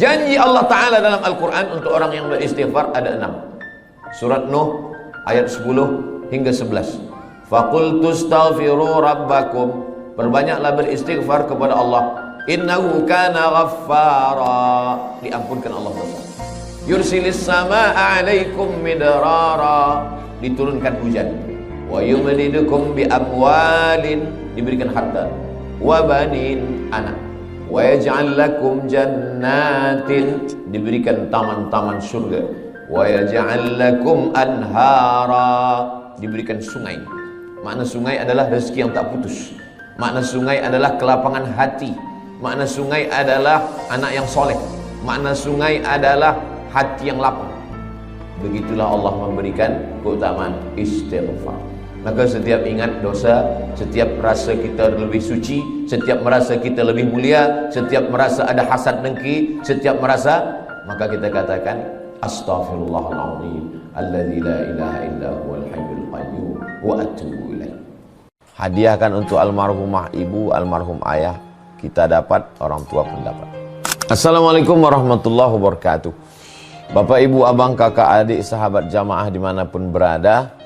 Janji Allah Ta'ala dalam Al-Quran untuk orang yang beristighfar ada 6. Surat Nuh ayat 10 hingga 11. Faqultu astaghfiru rabbakum, perbanyaklah beristighfar kepada Allah. Innahu kana ghaffara, diampunkan Allah dosa. Yursilis samaa'a 'alaikum midrara, diturunkan hujan. Wa yumdidukum bi amwalin, diberikan harta. Wa banin, anak. Wa yaj'al lakum jannatin, diberikan taman-taman surga. Wa yaj'al lakum anhara, diberikan sungai. Makna sungai adalah rezeki yang tak putus. Makna sungai adalah kelapangan hati. Makna sungai adalah anak yang soleh. Makna sungai adalah hati yang lapang. Begitulah Allah memberikan keutamaan istighfar. Maka setiap ingat dosa, setiap merasa kita lebih suci, setiap merasa kita lebih mulia, setiap merasa ada hasad dengki, setiap merasa, maka kita katakan astaghfirullahaladzim alladzi la ilaha illa huwal hayyul qayyum wa atubu ilaih. Hadiahkan untuk almarhumah ibu, almarhum ayah, kita dapat, orang tua pun dapat. Assalamualaikum warahmatullahi wabarakatuh. Bapak, ibu, abang, kakak, adik, sahabat jamaah dimanapun berada,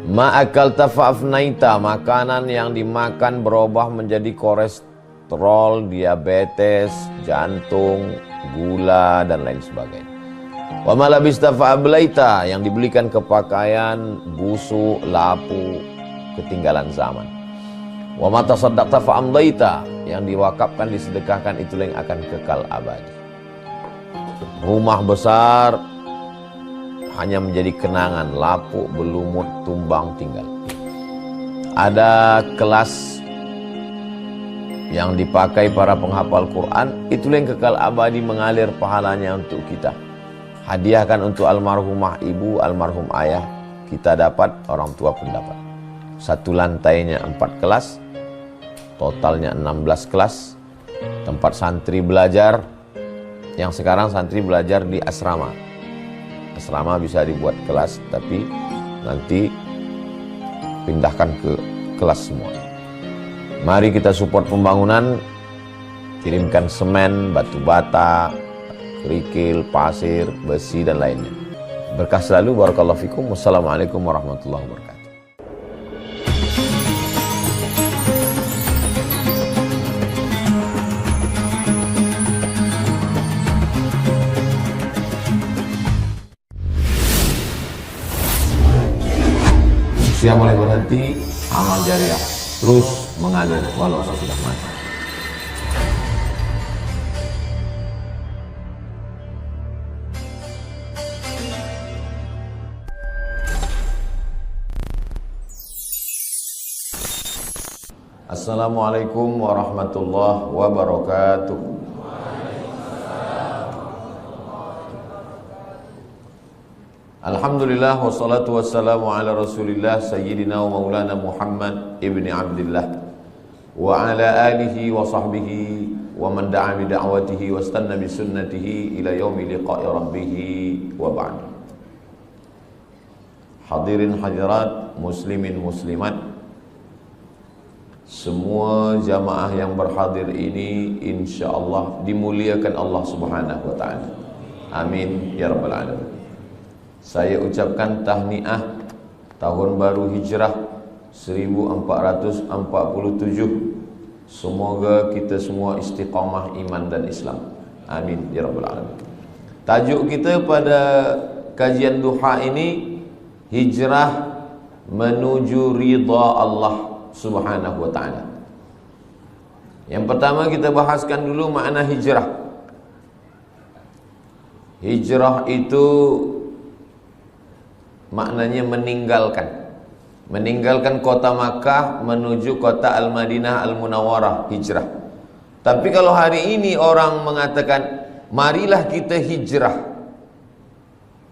ma'akalta fa'afnaita, makanan yang dimakan berubah menjadi kolesterol, diabetes, jantung, gula, dan lain sebagainya. Wa malabista fa'ablaita, yang dibelikan ke pakaian, busuk, lapu, ketinggalan zaman. Wa mata saddaqta fa'amdaita, yang diwakafkan, disedekahkan, itulah yang akan kekal abadi. Rumah besar hanya menjadi kenangan, lapuk, berlumut, tumbang, tinggal. Ada kelas yang dipakai para penghafal Quran, itulah yang kekal abadi, mengalir pahalanya untuk kita. Hadiahkan untuk almarhumah ibu, almarhum ayah, kita dapat, orang tua pun dapat. Satu lantainya 4 kelas, totalnya 16 kelas, tempat santri belajar. Yang sekarang santri belajar di asrama. Asrama bisa dibuat kelas, tapi nanti pindahkan ke kelas semua. Mari kita support pembangunan, kirimkan semen, batu bata, kerikil, pasir, besi, dan lainnya. Berkah selalu, barakallahu fikum. Wassalamualaikum warahmatullahi wabarakatuh. Siap mulai berhenti, amal jariah terus mengalir walau sudah mati. Assalamualaikum warahmatullahi wabarakatuh. Alhamdulillah wassalatu wassalamu ala rasulillah sayyidina wa maulana Muhammad ibni Abdillah wa ala alihi wa sahbihi wa man da'a bi da'watihi wa istanna bi sunnatihi ila yaumi liqa'i rabbih wa ba'd. Hadirin hadirat, muslimin muslimat, semua jamaah yang berhadir ini insyaallah dimuliakan Allah Subhanahu wa taala. Amin ya rabbal alamin. Saya ucapkan tahniah tahun baru hijrah 1447. Semoga kita semua istiqamah iman dan Islam. Amin ya rabbal alamin. Tajuk kita pada kajian duha ini, hijrah menuju ridha Allah Subhanahu wa taala. Yang pertama kita bahaskan dulu makna hijrah. Hijrah itu maknanya meninggalkan kota Makkah menuju kota Al-Madinah Al-Munawwarah, hijrah. Tapi kalau hari ini orang mengatakan marilah kita hijrah,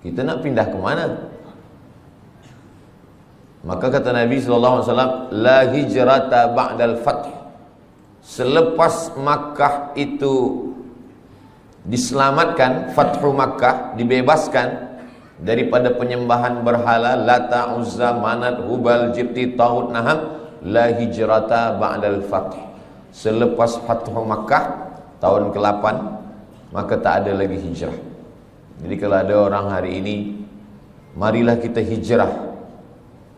kita nak pindah ke mana? Maka kata Nabi SAW, la hijrata ba'dal fath. Selepas Makkah itu diselamatkan, Fathu Makkah, dibebaskan daripada penyembahan berhala Lata, Uzza, Manat, Hubal, Jibti, Taghut, Naham, la hijrata ba'dal fath. Selepas Fathu Makkah tahun ke-8 maka tak ada lagi hijrah. Jadi kalau ada orang hari ini, marilah kita hijrah.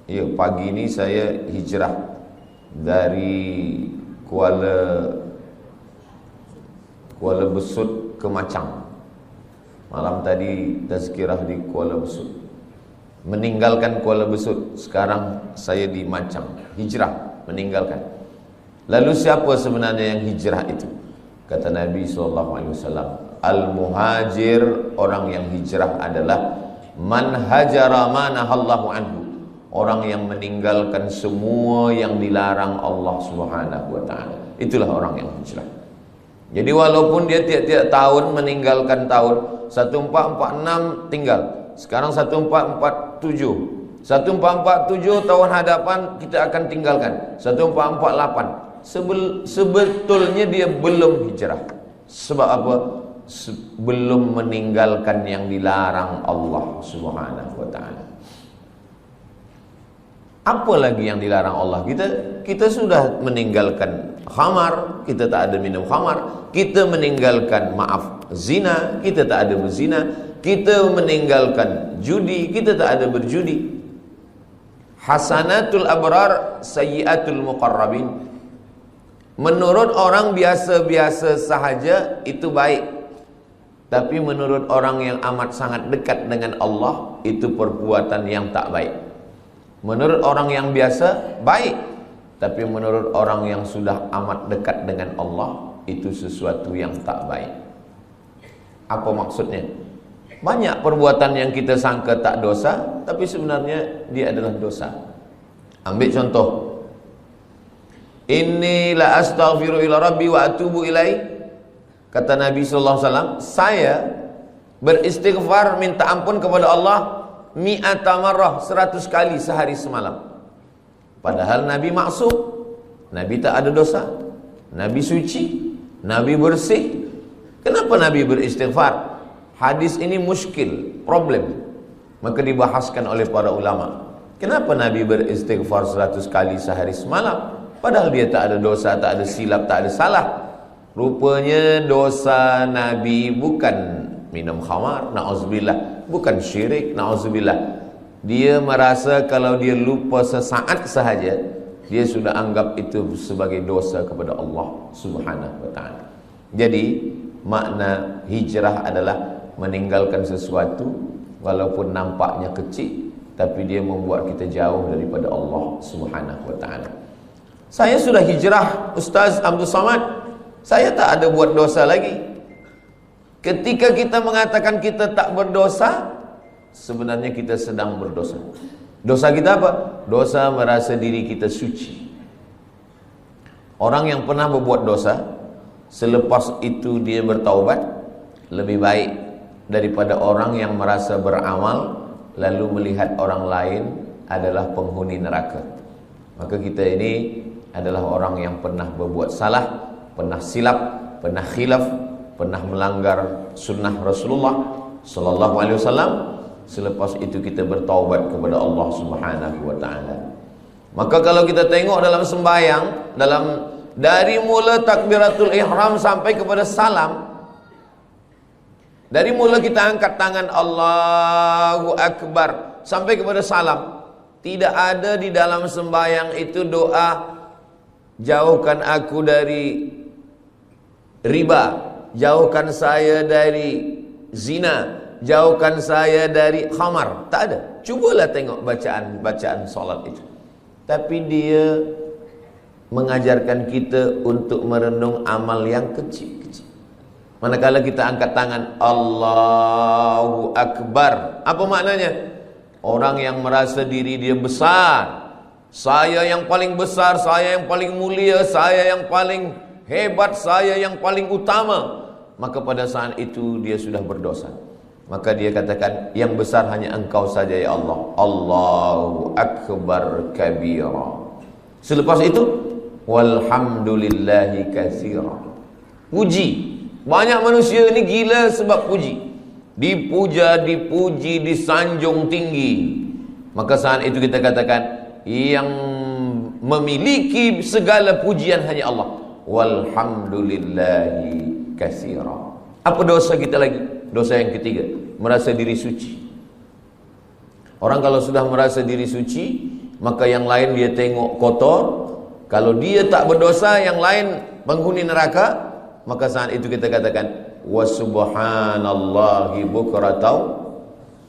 Ya, pagi ini saya hijrah dari Kuala Besut ke Macang. Malam tadi tazkirah di Kuala Besut. Meninggalkan Kuala Besut, sekarang saya di Macang. Hijrah, meninggalkan. Lalu siapa sebenarnya yang hijrah itu? Kata Nabi SAW, al-muhajir, orang yang hijrah adalah man hajara ma nahallahu anhu, orang yang meninggalkan semua yang dilarang Allah Subhanahu wa taala. Itulah orang yang hijrah. Jadi walaupun dia tiap-tiap tahun meninggalkan tahun 1446 tinggal. Sekarang 1447. 1447 tahun hadapan kita akan tinggalkan. 1448. Sebetulnya dia belum hijrah. Sebab apa? Belum meninggalkan yang dilarang Allah Subhanahu wa taala. Apa lagi yang dilarang Allah? Kita sudah meninggalkan khamar, kita tak ada minum khamar. Kita meninggalkan, zina, kita tak ada berzina. Kita meninggalkan judi, kita tak ada berjudi. Hasanatul abrar, sayyiatul muqarrabin. Menurut orang biasa-biasa sahaja itu baik. Tapi menurut orang yang amat sangat dekat dengan Allah, itu perbuatan yang tak baik. Menurut orang yang biasa, baik. Tapi menurut orang yang sudah amat dekat dengan Allah, itu sesuatu yang tak baik. Apa maksudnya? Banyak perbuatan yang kita sangka tak dosa, tapi sebenarnya dia adalah dosa. Ambil contoh. Inni la astaghfiru ila rabbi wa atubu ilaih. Kata Nabi SAW, saya beristighfar minta ampun kepada Allah mi'ata marrah, 100 kali sehari semalam. Padahal Nabi maksum, Nabi tak ada dosa, Nabi suci, Nabi bersih. Kenapa Nabi beristighfar? Hadis ini muskil, problem. Maka dibahaskan oleh para ulama. Kenapa Nabi beristighfar 100 kali sehari semalam? Padahal dia tak ada dosa, tak ada silap, tak ada salah. Rupanya dosa Nabi bukan minum khamar, na'udzubillah, bukan syirik, na'udzubillah. Dia merasa kalau dia lupa sesaat sahaja, dia sudah anggap itu sebagai dosa kepada Allah Subhanahu wa taala. Jadi makna hijrah adalah meninggalkan sesuatu walaupun nampaknya kecil, tapi dia membuat kita jauh daripada Allah Subhanahu wa taala. Saya sudah hijrah, Ustaz Abdul Samad. Saya tak ada buat dosa lagi. Ketika kita mengatakan kita tak berdosa, sebenarnya kita sedang berdosa. Dosa kita apa? Dosa merasa diri kita suci. Orang yang pernah berbuat dosa, selepas itu dia bertaubat, lebih baik daripada orang yang merasa beramal lalu melihat orang lain adalah penghuni neraka. Maka kita ini adalah orang yang pernah berbuat salah, pernah silap, pernah khilaf, pernah melanggar sunnah Rasulullah sallallahu alaihi wasallam. Selepas itu kita bertaubat kepada Allah Subhanahu wa taala. Maka kalau kita tengok dalam sembahyang, dari mula takbiratul ihram sampai kepada salam, dari mula kita angkat tangan Allahu Akbar sampai kepada salam, tidak ada di dalam sembahyang itu doa jauhkan aku dari riba, jauhkan saya dari zina, jauhkan saya dari khamar. Tak ada. Cubalah tengok bacaan solat itu. Tapi dia mengajarkan kita untuk merenung amal yang kecil-kecil. Manakala kita angkat tangan Allahu Akbar, apa maknanya? Orang yang merasa diri dia besar, saya yang paling besar, saya yang paling mulia, saya yang paling hebat, saya yang paling utama, maka pada saat itu dia sudah berdosa. Maka dia katakan, yang besar hanya engkau saja ya Allah. Allahu Akbar kabira. Selepas itu, walhamdulillahi katsira. Puji. Banyak manusia ini gila sebab puji. Dipuja, dipuji, disanjung tinggi. Maka saat itu kita katakan, yang memiliki segala pujian hanya Allah. Walhamdulillahi katsira. Apa dosa kita lagi? Dosa yang ketiga, merasa diri suci. Orang kalau sudah merasa diri suci, maka yang lain dia tengok kotor. Kalau dia tak berdosa, yang lain penghuni neraka, maka saat itu kita katakan wa subhanallahi bukratan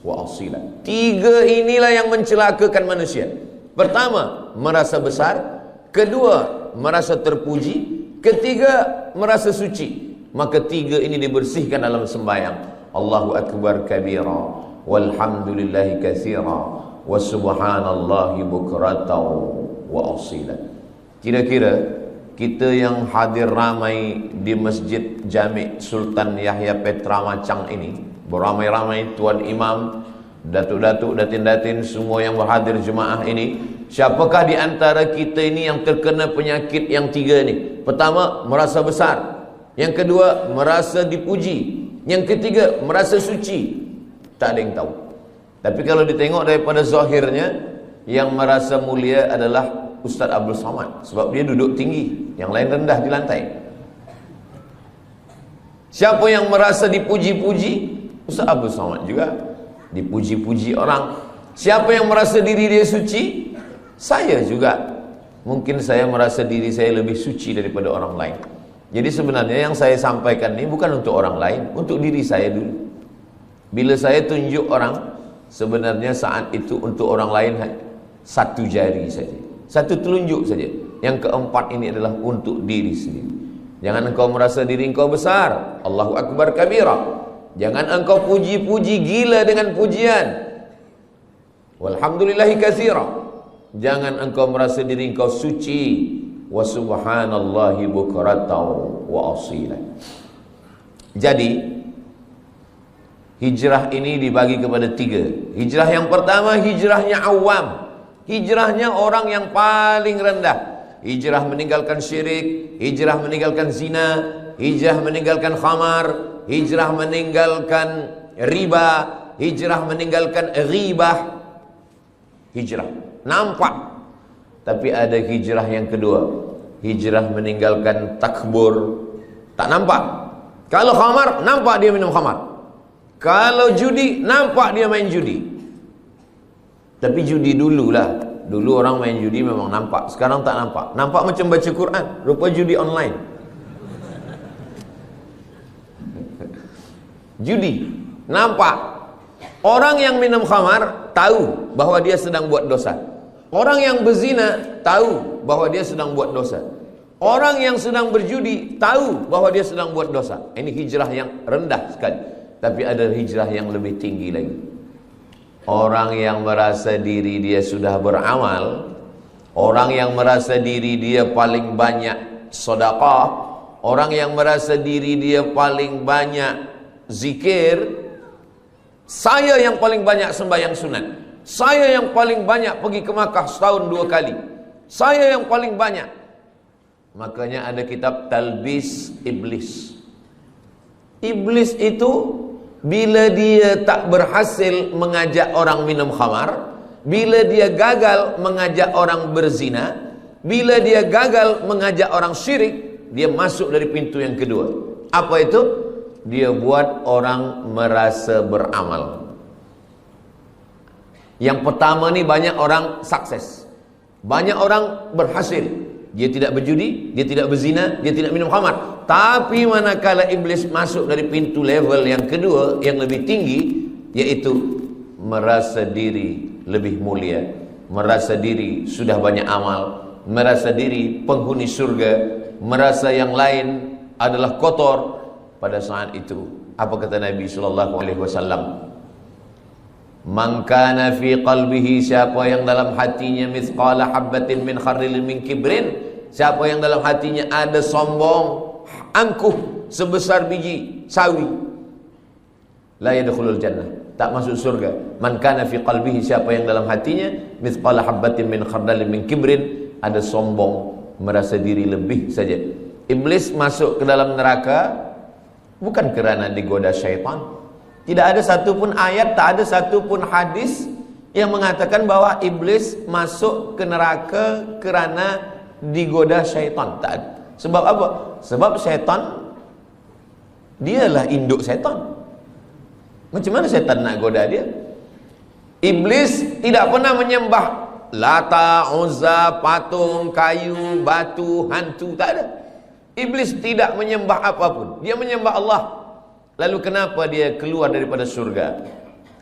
wa asila. Tiga inilah yang mencelakakan manusia. Pertama, merasa besar. Kedua, merasa terpuji. Ketiga, merasa suci. Maka tiga ini dibersihkan dalam sembahyang. Allahu akbar kabira, walhamdulillahi katsira, wa subhanallahi bukratan wa asila. Kira-kira kita yang hadir ramai di Masjid Jami' Sultan Yahya Petra Macang ini, beramai-ramai tuan imam, datuk-datuk, datin-datin, semua yang berhadir jemaah ini, siapakah di antara kita ini yang terkena penyakit yang tiga ni? Pertama, merasa besar. Yang kedua, merasa dipuji. Yang ketiga, merasa suci. Tak ada yang tahu. Tapi kalau ditengok daripada zahirnya, yang merasa mulia adalah Ustaz Abdul Somad, sebab dia duduk tinggi, yang lain rendah di lantai. Siapa yang merasa dipuji-puji? Ustaz Abdul Somad juga dipuji-puji orang. Siapa yang merasa diri dia suci? Saya juga. Mungkin saya merasa diri saya lebih suci daripada orang lain. Jadi sebenarnya yang saya sampaikan ini bukan untuk orang lain, untuk diri saya dulu. Bila saya tunjuk orang, sebenarnya saat itu untuk orang lain satu jari saja, satu telunjuk saja. Yang keempat ini adalah untuk diri sendiri. Jangan engkau merasa diri engkau besar. Allahu akbar kabira. Jangan engkau puji-puji gila dengan pujian. Walhamdulillahi katsira. Jangan engkau merasa diri engkau suci. Wa subhanallahi bukratan wa asila. Jadi hijrah ini dibagi kepada tiga. Hijrah yang pertama, hijrahnya awam, hijrahnya orang yang paling rendah. Hijrah meninggalkan syirik, hijrah meninggalkan zina, hijrah meninggalkan khamar, hijrah meninggalkan riba, hijrah meninggalkan ghibah. Hijrah nampak. Tapi ada hijrah yang kedua, hijrah meninggalkan takbur. Tak nampak. Kalau khamar, nampak dia minum khamar. Kalau judi, nampak dia main judi. Tapi judi dululah. Dulu orang main judi memang nampak. Sekarang tak nampak. Nampak macam baca Quran, rupa judi online. Judi nampak. Orang yang minum khamar tahu bahawa dia sedang buat dosa. Orang yang berzina tahu bahawa dia sedang buat dosa. Orang yang sedang berjudi tahu bahawa dia sedang buat dosa. Ini hijrah yang rendah sekali. Tapi ada hijrah yang lebih tinggi lagi. Orang yang merasa diri dia sudah beramal, orang yang merasa diri dia paling banyak sedekah, orang yang merasa diri dia paling banyak zikir. Saya yang paling banyak sembahyang sunat, saya yang paling banyak pergi ke Makkah setahun 2 kali, saya yang paling banyak. Makanya ada kitab Talbis Iblis. Iblis itu bila dia tak berhasil mengajak orang minum khamar, bila dia gagal mengajak orang berzina, bila dia gagal mengajak orang syirik, dia masuk dari pintu yang kedua. Apa itu? Dia buat orang merasa beramal. Yang pertama ni banyak orang sukses, banyak orang berhasil. Dia tidak berjudi, dia tidak berzina, dia tidak minum khamar. Tapi manakala iblis masuk dari pintu level yang kedua, yang lebih tinggi, yaitu merasa diri lebih mulia, merasa diri sudah banyak amal, merasa diri penghuni surga, merasa yang lain adalah kotor. Pada saat itu, apa kata Nabi SAW? Man kana fi qalbihi, siapa yang dalam hatinya mithqala habbatin min khardalin min kibrin, siapa yang dalam hatinya ada sombong, angkuh sebesar biji sawi, la yadkhulul jannah, tak masuk surga. Man kana fi qalbihi, siapa yang dalam hatinya mithqala habbatin min khardalin min kibrin, ada sombong, merasa diri lebih saja. Iblis masuk ke dalam neraka bukan kerana digoda syaitan. Tidak ada satu pun ayat, tak ada satu pun hadis yang mengatakan bahwa iblis masuk ke neraka kerana digoda syaitan. Tak ada. Sebab apa? Sebab syaitan Dialah induk setan. Macam mana setan nak goda dia? Iblis tidak pernah menyembah Lata, Uzza, patung, kayu, batu, hantu, tak ada. Iblis tidak menyembah apapun. Dia menyembah Allah. Lalu kenapa dia keluar daripada surga?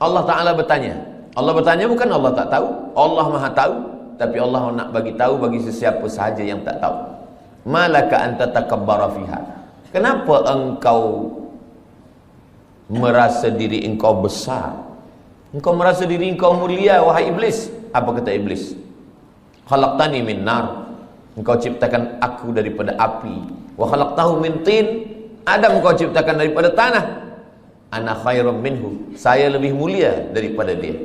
Allah Ta'ala bertanya. Allah bertanya bukan Allah tak tahu. Allah Maha tahu. Tapi Allah nak bagi tahu bagi sesiapa sahaja yang tak tahu. Malaka anta takabbara fiha. Kenapa engkau merasa diri engkau besar? Engkau merasa diri engkau mulia, wahai iblis. Apa kata iblis? Khalaqtani min nar. Engkau ciptakan aku daripada api. Wa khalaqtahu min tin. Adam engkau ciptakan daripada tanah. Ana khairum minhu. Saya lebih mulia daripada dia.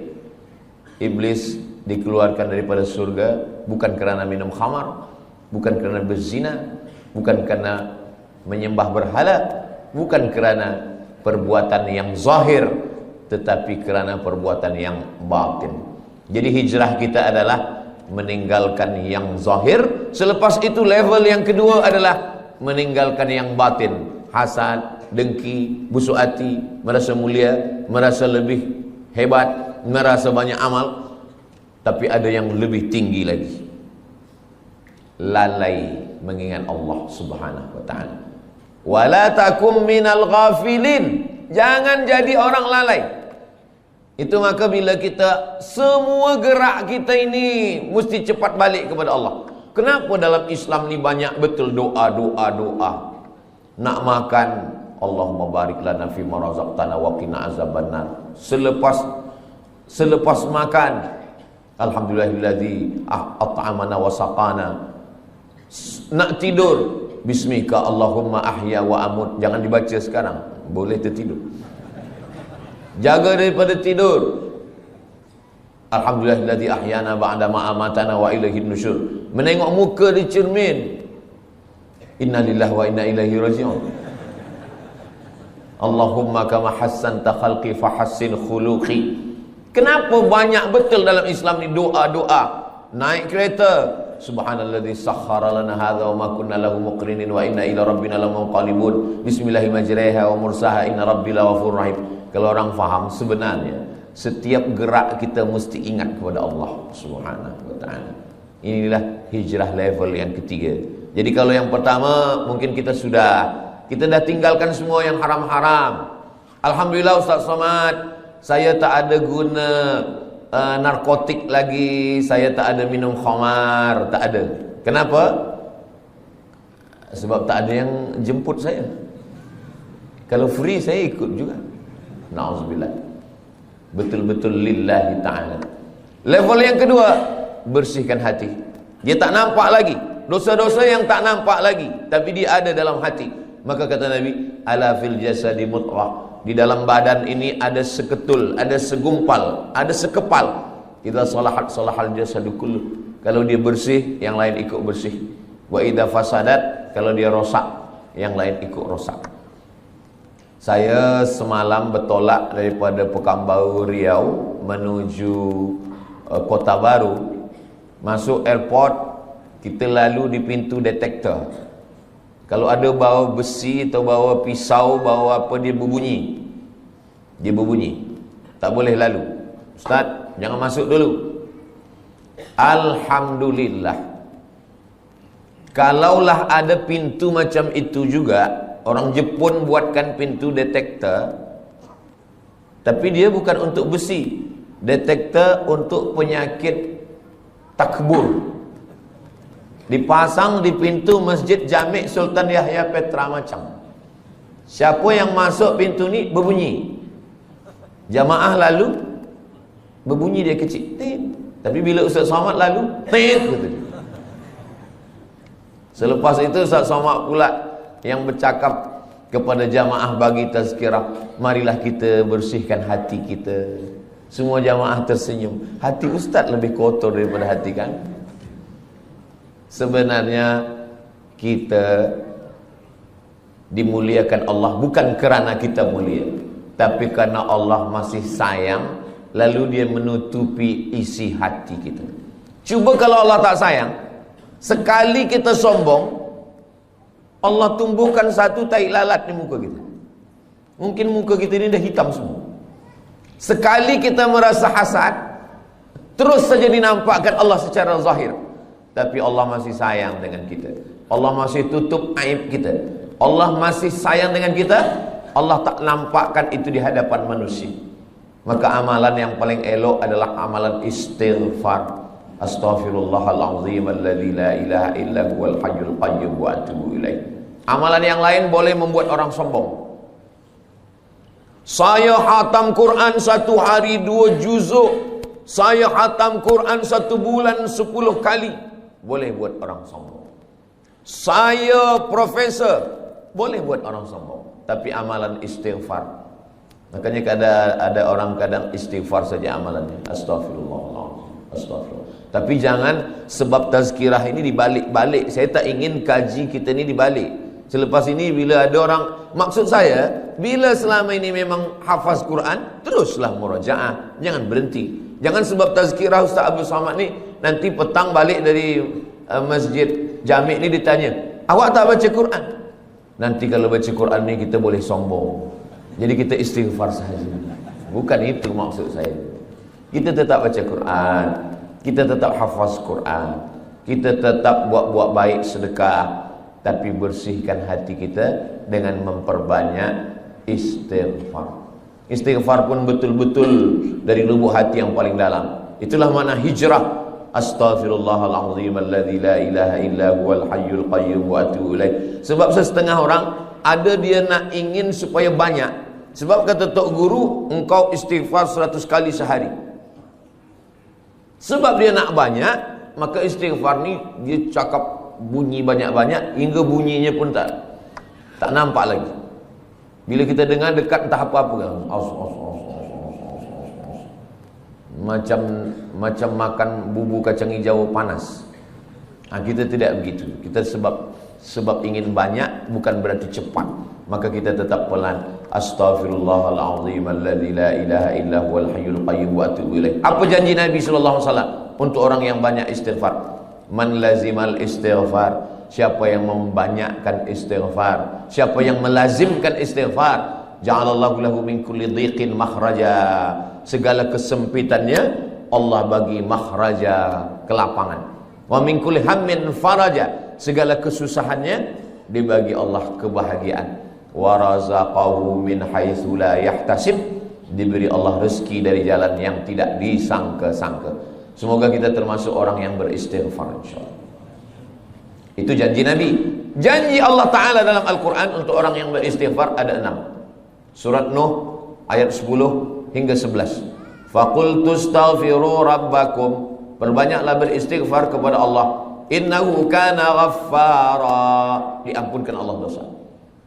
Iblis dikeluarkan daripada surga bukan kerana minum khamar, bukan kerana berzina, bukan kerana menyembah berhala, bukan kerana perbuatan yang zahir, tetapi kerana perbuatan yang batin. Jadi hijrah kita adalah meninggalkan yang zahir. Selepas itu level yang kedua adalah meninggalkan yang batin. Hasad, dengki, busuk hati, merasa mulia, merasa lebih hebat, merasa banyak amal. Tapi ada yang lebih tinggi lagi, lalai mengingat Allah Subhanahu wa ta'ala. Wala takum minal ghafilin. Jangan jadi orang lalai. Itu maka bila kita, semua gerak kita ini mesti cepat balik kepada Allah. Kenapa dalam Islam ni banyak betul doa. Nak makan, Allahumma barik lana fima razaqtana wa qina azabannar. Selepas makan, alhamdulillahilladzi at'amana wa saqana. Nak tidur, bismika Allahumma ahya wa amut. Jangan dibaca sekarang, boleh tertidur. Jaga daripada tidur. Alhamdulillahilladzi ahyana ba'da ma amatana wa ilaihin nusyur. Menengok muka di cermin, innalillahi wa inna ilaihi raji'un. Allahumma kama hassanta khalqi fahassin khuluqi. Kenapa banyak betul dalam Islam ni doa-doa? Naik kereta, subhanalladzi sakhkhara lana hadza wa ma kunna lahu muqrinin wa inna ila rabbina lamunqalibun. Bismillahi majriha wa mursaha inna rabbil ghafurur rahim. Kalau orang faham, sebenarnya setiap gerak kita mesti ingat kepada Allah Subhanahu wa ta'ala. Inilah hijrah level yang ketiga. Jadi kalau yang pertama mungkin kita dah tinggalkan semua yang haram-haram. Alhamdulillah Ustaz Somad, saya tak ada guna narkotik lagi, saya tak ada minum khamar, tak ada. Kenapa? Sebab tak ada yang jemput saya. Kalau free saya ikut juga. Na'udzubillah. Betul-betul lillahi ta'ala. Level yang kedua, bersihkan hati. Dia tak nampak lagi dosa-dosa yang tak nampak lagi, tapi dia ada dalam hati. Maka kata Nabi, ala fil jasadi mudghah. Di dalam badan ini ada seketul, ada segumpal, ada sekepal. Idza salahat salahal jasadu kullu. Kalau dia bersih, yang lain ikut bersih. Wa idza fasadat, kalau dia rosak, yang lain ikut rosak. Saya semalam bertolak daripada Pekanbaru Riau menuju Kota Baru. Masuk airport, kita lalu di pintu detektor. Kalau ada bawa besi atau bawa pisau, bawa apa, dia berbunyi. Dia berbunyi. Tak boleh lalu. Ustaz, jangan masuk dulu. Alhamdulillah. Kalaulah ada pintu macam itu juga, orang Jepun buatkan pintu detektor, tapi dia bukan untuk besi. Detektor untuk penyakit takbur. Dipasang di pintu Masjid Jami' Sultan Yahya Petra Macang. Siapa yang masuk pintu ni berbunyi. Jamaah lalu berbunyi dia kecil. Tin. Tapi bila Ustaz Somad lalu, tin kata dia. Selepas itu Ustaz Somad pula yang bercakap kepada jamaah bagi tazkirah, marilah kita bersihkan hati kita. Semua jamaah tersenyum. Hati Ustaz lebih kotor daripada hati kan? Sebenarnya kita dimuliakan Allah bukan kerana kita mulia, tapi kerana Allah masih sayang, lalu dia menutupi isi hati kita. Cuba kalau Allah tak sayang, sekali kita sombong, Allah tumbuhkan satu tai lalat di muka kita. Mungkin muka kita ini dah hitam semua. Sekali kita merasa hasad, terus saja dinampakkan Allah secara zahir. Tapi Allah masih sayang dengan kita. Allah masih tutup aib kita. Allah masih sayang dengan kita. Allah tak nampakkan itu di hadapan manusia. Maka amalan yang paling elok adalah amalan istighfar. Astaghfirullahalazim alladzi la ilaha illa huwal hayyul qayyum wa atubu ilaih. Amalan yang lain boleh membuat orang sombong. Saya khatam Quran 1 hari 2 juzuk. Saya khatam Quran 1 bulan 10 kali. Boleh buat orang sombong. Saya profesor. Boleh buat orang sombong. Tapi amalan istighfar. Makanya ada orang kadang istighfar saja amalannya. Astagfirullahaladzim. Astagfirullah. Tapi jangan sebab tazkirah ini dibalik-balik. Saya tak ingin kaji kita ini dibalik. Selepas ini bila ada orang, maksud saya, bila selama ini memang hafaz Quran, teruslah murajaah, jangan berhenti. Jangan sebab tazkirah Ustaz Abdul Samad ni, nanti petang balik dari masjid Jami' ni ditanya, awak tak baca Quran? Nanti kalau baca Quran ni kita boleh sombong. Jadi kita istighfar sahaja. Bukan itu maksud saya. Kita tetap baca Quran, kita tetap hafaz Quran, kita tetap buat baik sedekah. Tapi bersihkan hati kita dengan memperbanyak istighfar. Istighfar pun betul-betul dari lubuk hati yang paling dalam. Itulah makna hijrah. Astaghfirullahalazim alladzi la ilaha illa huwal hayyul qayyum wa atubu ilaih. Sebab setengah orang ada dia nak ingin supaya banyak. Sebab kata Tok Guru, engkau istighfar 100 kali sehari. Sebab dia nak banyak, maka istighfar ni dia cakap bunyi banyak-banyak hingga bunyinya pun tak nampak lagi. Bila kita dengar dekat entah apa-apa kan, macam makan bubur kacang hijau panas. Kita tidak begitu. Kita sebab ingin banyak bukan berarti cepat. Maka kita tetap pelan. Astaghfirullahalazim alladzi la ilaha illa huwal hayyul qayyum wa atubu ilaih. Apa janji Nabi sallallahu alaihi wasallam untuk orang yang banyak istighfar? Man lazimal istighfar, siapa yang membanyakkan istighfar, siapa yang melazimkan istighfar, ja'alallahu lahu min kulli dhiqin makhraja. Segala kesempitannya Allah bagi makhraja, kelapangan. Wa min kulli hammin faraja. Segala kesusahannya dibagi Allah kebahagiaan. Wa razaqahu min haitsu la yahtasib. Diberi Allah rezeki dari jalan yang tidak disangka-sangka. Semoga kita termasuk orang yang beristighfar insyaallah. Itu janji Nabi. Janji Allah Ta'ala dalam Al-Quran untuk orang yang beristighfar ada 6. Surat Nuh ayat 10 hingga 11. Faqultu astaghfiru rabbakum. Perbanyaklah beristighfar kepada Allah. Innahu kana ghaffara. Diampunkan Allah dosa.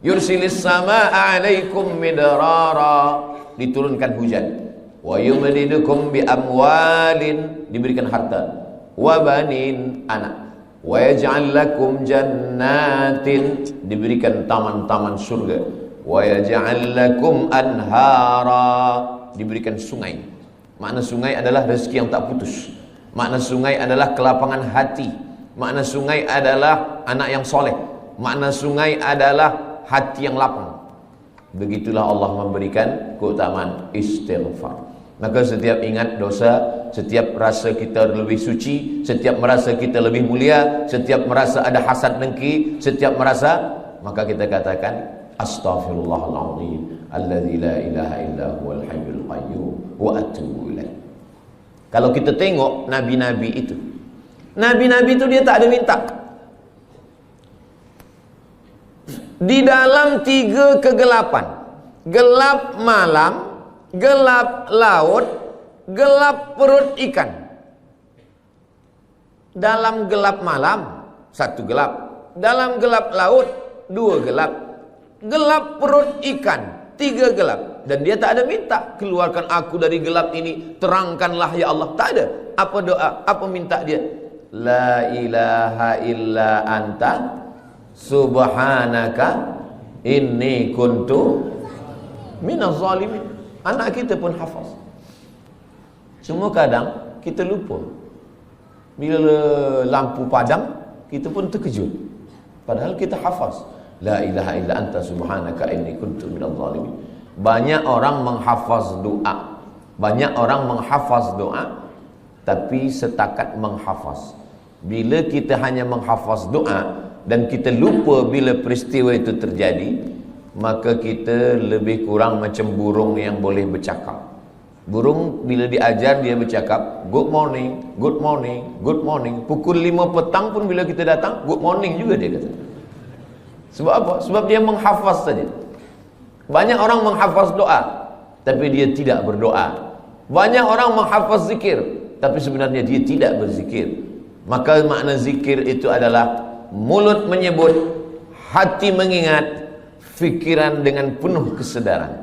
Yursilis samaa'a 'alaikum midrara. Diturunkan hujan. Wa yumdidukum bi amwalin, diberikan harta, wa banin, anak, wa yaj'al lakum jannatin, diberikan taman-taman surga, wa yaj'al lakum anhara, diberikan sungai. Makna sungai adalah rezeki yang tak putus. Makna sungai adalah kelapangan hati. Makna sungai adalah anak yang soleh. Makna sungai adalah hati yang lapang. Begitulah Allah memberikan keutamaan istighfar. Maka setiap ingat dosa, setiap rasa kita lebih suci, setiap merasa kita lebih mulia, setiap merasa ada hasad dengki, setiap merasa, maka kita katakan astaghfirullahalazim alladzi la ilaha illa huwal hayyul qayyum wa atubu ilaih. Kalau kita tengok nabi-nabi itu, nabi-nabi itu dia tak ada minta. Di dalam 3 kegelapan, gelap malam, gelap laut, gelap perut ikan. Dalam gelap malam 1 gelap, dalam gelap laut 2 gelap, gelap perut ikan 3 gelap. Dan dia tak ada minta, keluarkan aku dari gelap ini, terangkanlah ya Allah. Tak ada. Apa doa? Apa minta dia? La ilaha illa anta subhanaka inni kuntu minaz zalimin. Anak kita pun hafaz. Cuma kadang kita lupa. Bila lampu padam, kita pun terkejut. Padahal kita hafaz. La ilaha illa anta subhanaka inni kuntu minaz zalimin. Banyak orang menghafaz doa. Banyak orang menghafaz doa, tapi setakat menghafaz. Bila kita hanya menghafaz doa dan kita lupa bila peristiwa itu terjadi, maka kita lebih kurang macam burung yang boleh bercakap. Burung bila diajar dia bercakap, good morning, good morning, good morning. Pukul 5 petang pun bila kita datang, good morning juga dia kata. Sebab apa? Sebab dia menghafaz saja. Banyak orang menghafaz doa, tapi dia tidak berdoa. Banyak orang menghafaz zikir, tapi sebenarnya dia tidak berzikir. Maka makna zikir itu adalah mulut menyebut, hati mengingat, fikiran dengan penuh kesedaran.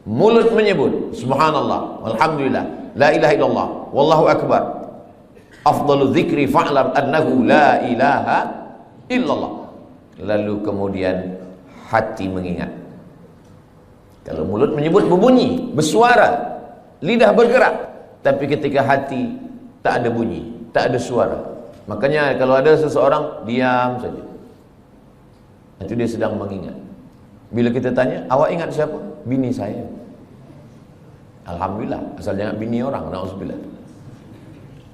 Mulut menyebut subhanallah, alhamdulillah, la ilaha illallah, wallahu akbar, afdalu dzikri fa'lam annahu la ilaha illallah. Lalu kemudian hati mengingat. Kalau mulut menyebut berbunyi, bersuara, lidah bergerak, tapi ketika hati tak ada bunyi, tak ada suara. Makanya kalau ada seseorang diam saja, itu dia sedang mengingat. Bila kita tanya, awak ingat siapa? Bini saya. Alhamdulillah, asal jangan bini orang, na'udzubillah.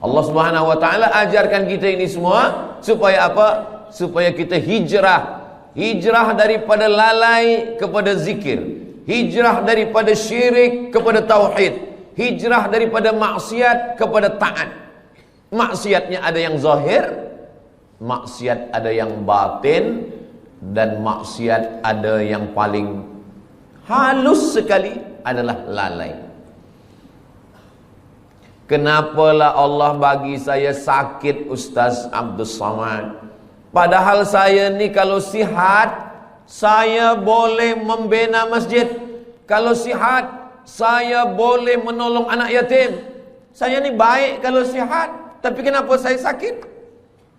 Allah Subhanahu wa taala ajarkan kita ini semua supaya apa? Supaya kita hijrah. Hijrah daripada lalai kepada zikir. Hijrah daripada syirik kepada tauhid. Hijrah daripada maksiat kepada taat. Maksiatnya ada yang zahir, maksiat ada yang batin, dan maksiat ada yang paling halus sekali adalah lalai. Kenapalah Allah bagi saya sakit, Ustaz Abdul Samad? Padahal saya ni kalau sihat, saya boleh membina masjid. Kalau sihat, saya boleh menolong anak yatim. Saya ni baik kalau sihat, tapi kenapa saya sakit?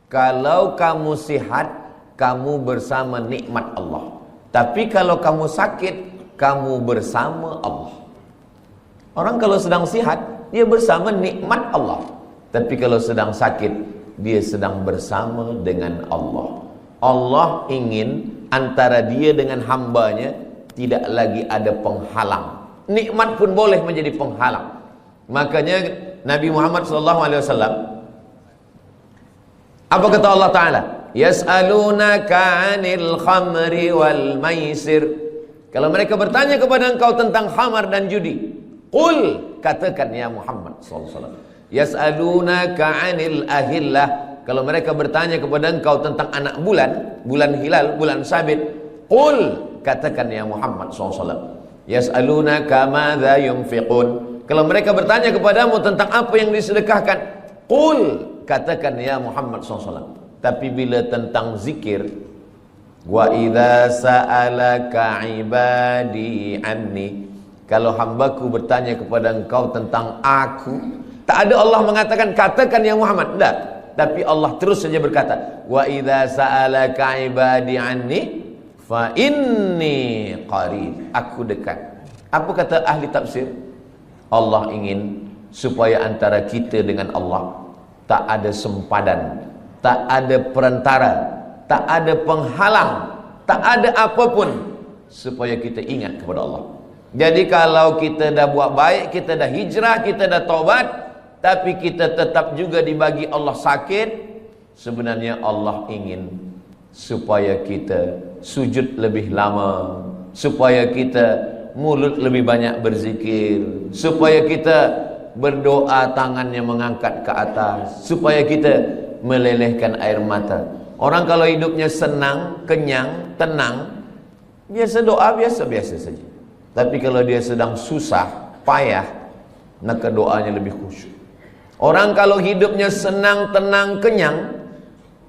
Kalau kamu sihat, kamu bersama nikmat Allah. Tapi kalau kamu sakit, kamu bersama Allah. Orang kalau sedang sihat, dia bersama nikmat Allah. Tapi kalau sedang sakit, dia sedang bersama dengan Allah. Allah ingin antara dia dengan hambanya tidak lagi ada penghalang. Nikmat pun boleh menjadi penghalang. Makanya Nabi Muhammad SAW, apa kata Allah Ta'ala? Yas'alunaka 'anil khamri wal maisir. Kalau mereka bertanya kepada engkau tentang khamar dan judi, qul, katakan ya Muhammad SAW, yas'alunaka 'anil ahillah. Kalau mereka bertanya kepada engkau tentang anak bulan, bulan hilal, bulan sabit, qul, katakan ya Muhammad SAW, yas'alunaka madza yunfiqun. Kalau mereka bertanya kepadamu tentang apa yang disedekahkan, qul, katakan ya Muhammad SAW. Tapi bila tentang zikir, wa idza sa'alaka ibadi anni, kalau hambaku bertanya kepada engkau tentang aku, tak ada Allah mengatakan katakan ya Muhammad, tidak. Tapi Allah terus saja berkata, wa idza sa'alaka ibadi anni fa inni qarib, aku dekat. Apa kata ahli tafsir? Allah ingin supaya antara kita dengan Allah tak ada sempadan, tak ada perantara, tak ada penghalang, tak ada apapun, supaya kita ingat kepada Allah. Jadi kalau kita dah buat baik, kita dah hijrah, kita dah taubat, tapi kita tetap juga dibagi Allah sakit, sebenarnya Allah ingin supaya kita sujud lebih lama, supaya kita mulut lebih banyak berzikir, supaya kita berdoa tangannya mengangkat ke atas, supaya kita melelehkan air mata. Orang kalau hidupnya senang, kenyang, tenang, biasa doa biasa-biasa saja. Tapi kalau dia sedang susah, payah, maka doanya lebih khusyuk. Orang kalau hidupnya senang, tenang, kenyang,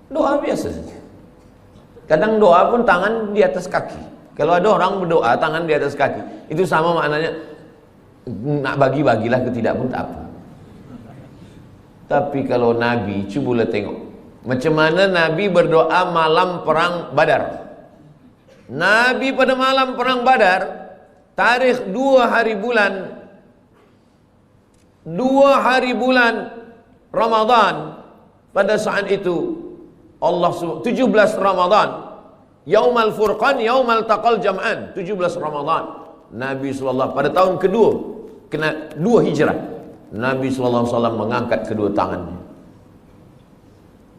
doa biasa saja. Kadang doa pun tangan di atas kaki. Kalau ada orang berdoa tangan di atas kaki, itu sama maknanya nak bagi-bagilah ke tidak pun tak apa. Tapi kalau Nabi, cubalah tengok macam mana Nabi berdoa malam perang Badar. Nabi pada malam perang Badar, tarikh 2 hari bulan Ramadan. Pada saat itu Allah 17 Ramadan, Yaumal Furqan, Yaumal Taqal Jam'an, 17 Ramadan. Nabi sallallahu pada tahun kedua, kena 2 hijrah, Nabi sallallahu alaihi wasallam mengangkat kedua tangannya.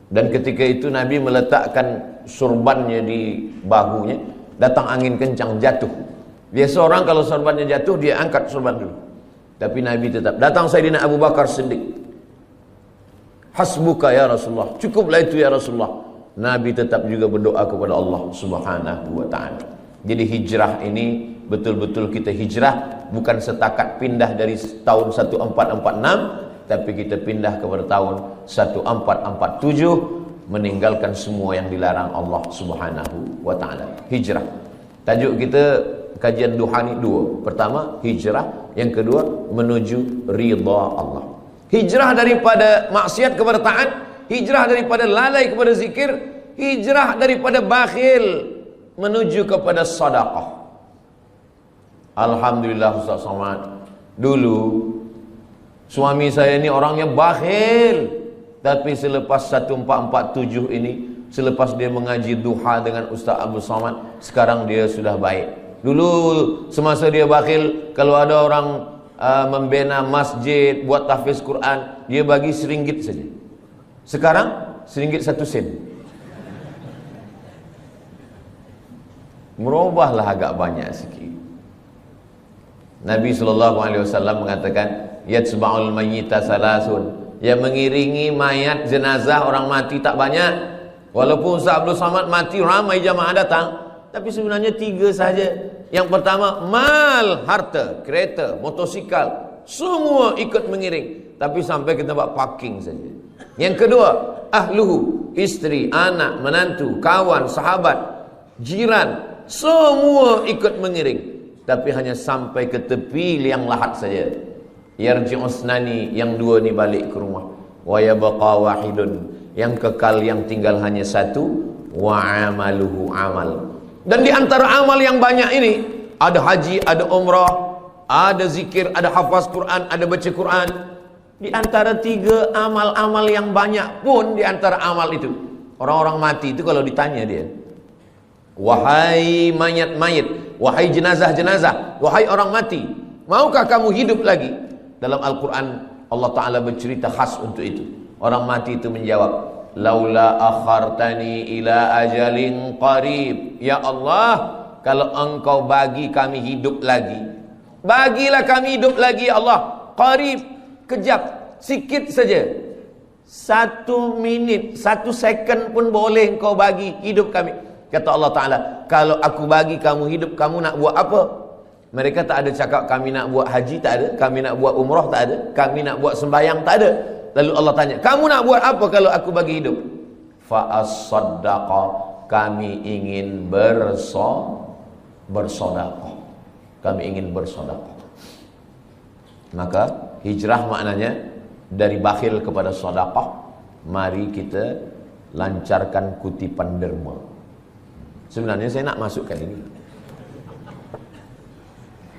Dan ketika itu Nabi meletakkan surbannya di bahunya, datang angin kencang jatuh. Biasa orang kalau surbannya jatuh dia angkat surban dulu. Tapi Nabi tetap. Datang Sayyidina Abu Bakar Siddiq. Hasbuka ya Rasulullah. Cukuplah itu ya Rasulullah. Nabi tetap juga berdoa kepada Allah Subhanahu wa taala. Jadi hijrah ini betul-betul kita hijrah, bukan setakat pindah dari tahun 1446, tapi kita pindah kepada tahun 1447, meninggalkan semua yang dilarang Allah Subhanahu wa taala. Hijrah. Tajuk kita kajian duha ni 2. Pertama hijrah, yang kedua menuju ridha Allah. Hijrah daripada maksiat kepada taat, hijrah daripada lalai kepada zikir, hijrah daripada bakhil menuju kepada sedekah. Alhamdulillah Ustaz Somad, dulu suami saya ini orangnya bakhil, tapi selepas 1447 ini, selepas dia mengaji duha dengan Ustaz Abu Somad, sekarang dia sudah baik. Dulu semasa dia bakhil, kalau ada orang membina masjid, buat tahfiz Quran, dia bagi RM1 saja. Sekarang RM1 1 sen. Merubahlah agak banyak sikit. Nabi SAW mengatakan, yatsba'ul mayyita salasun, yang mengiringi mayat jenazah orang mati tak banyak. Walaupun Ustaz Abdul Samad mati, ramai jamaah datang, tapi sebenarnya 3 saja. Yang pertama, mal, harta, kereta, motosikal, semua ikut mengiring, tapi sampai ke tempat parking saja. Yang kedua, ahluhu, isteri, anak, menantu, kawan, sahabat, jiran, semua ikut mengiring, tapi hanya sampai ke tepi liang lahat saja. Yarji'usnani, yang 2 ni balik ke rumah. Wa yabqa wahidun, yang kekal, yang tinggal hanya 1. Wa amaluhu amal. Dan di antara amal yang banyak ini, ada haji, ada umrah, ada zikir, ada hafaz Quran, ada baca Quran. Di antara 3 amal-amal yang banyak pun, di antara amal itu, orang-orang mati itu kalau ditanya dia, wahai mayat-mayat, wahai jenazah-jenazah, wahai orang mati, maukah kamu hidup lagi? Dalam Al-Quran Allah Ta'ala bercerita khas untuk itu. Orang mati itu menjawab, laula akhartani ila ajalin qarib, ya Allah, kalau engkau bagi kami hidup lagi, bagilah kami hidup lagi ya Allah. Qarib, kejap, sikit saja, 1 minit, 1 second pun boleh engkau bagi hidup kami. Kata Allah Ta'ala, kalau aku bagi kamu hidup, kamu nak buat apa? Mereka tak ada cakap kami nak buat haji, tak ada. Kami nak buat umrah, tak ada. Kami nak buat sembahyang, tak ada. Lalu Allah tanya, kamu nak buat apa kalau aku bagi hidup? Fa'as-saddaqa, kami ingin bersedekah. Kami ingin bersedekah. Maka hijrah maknanya dari bakhil kepada sedekah. Mari kita lancarkan kutipan derma. Sebenarnya saya nak masukkan ini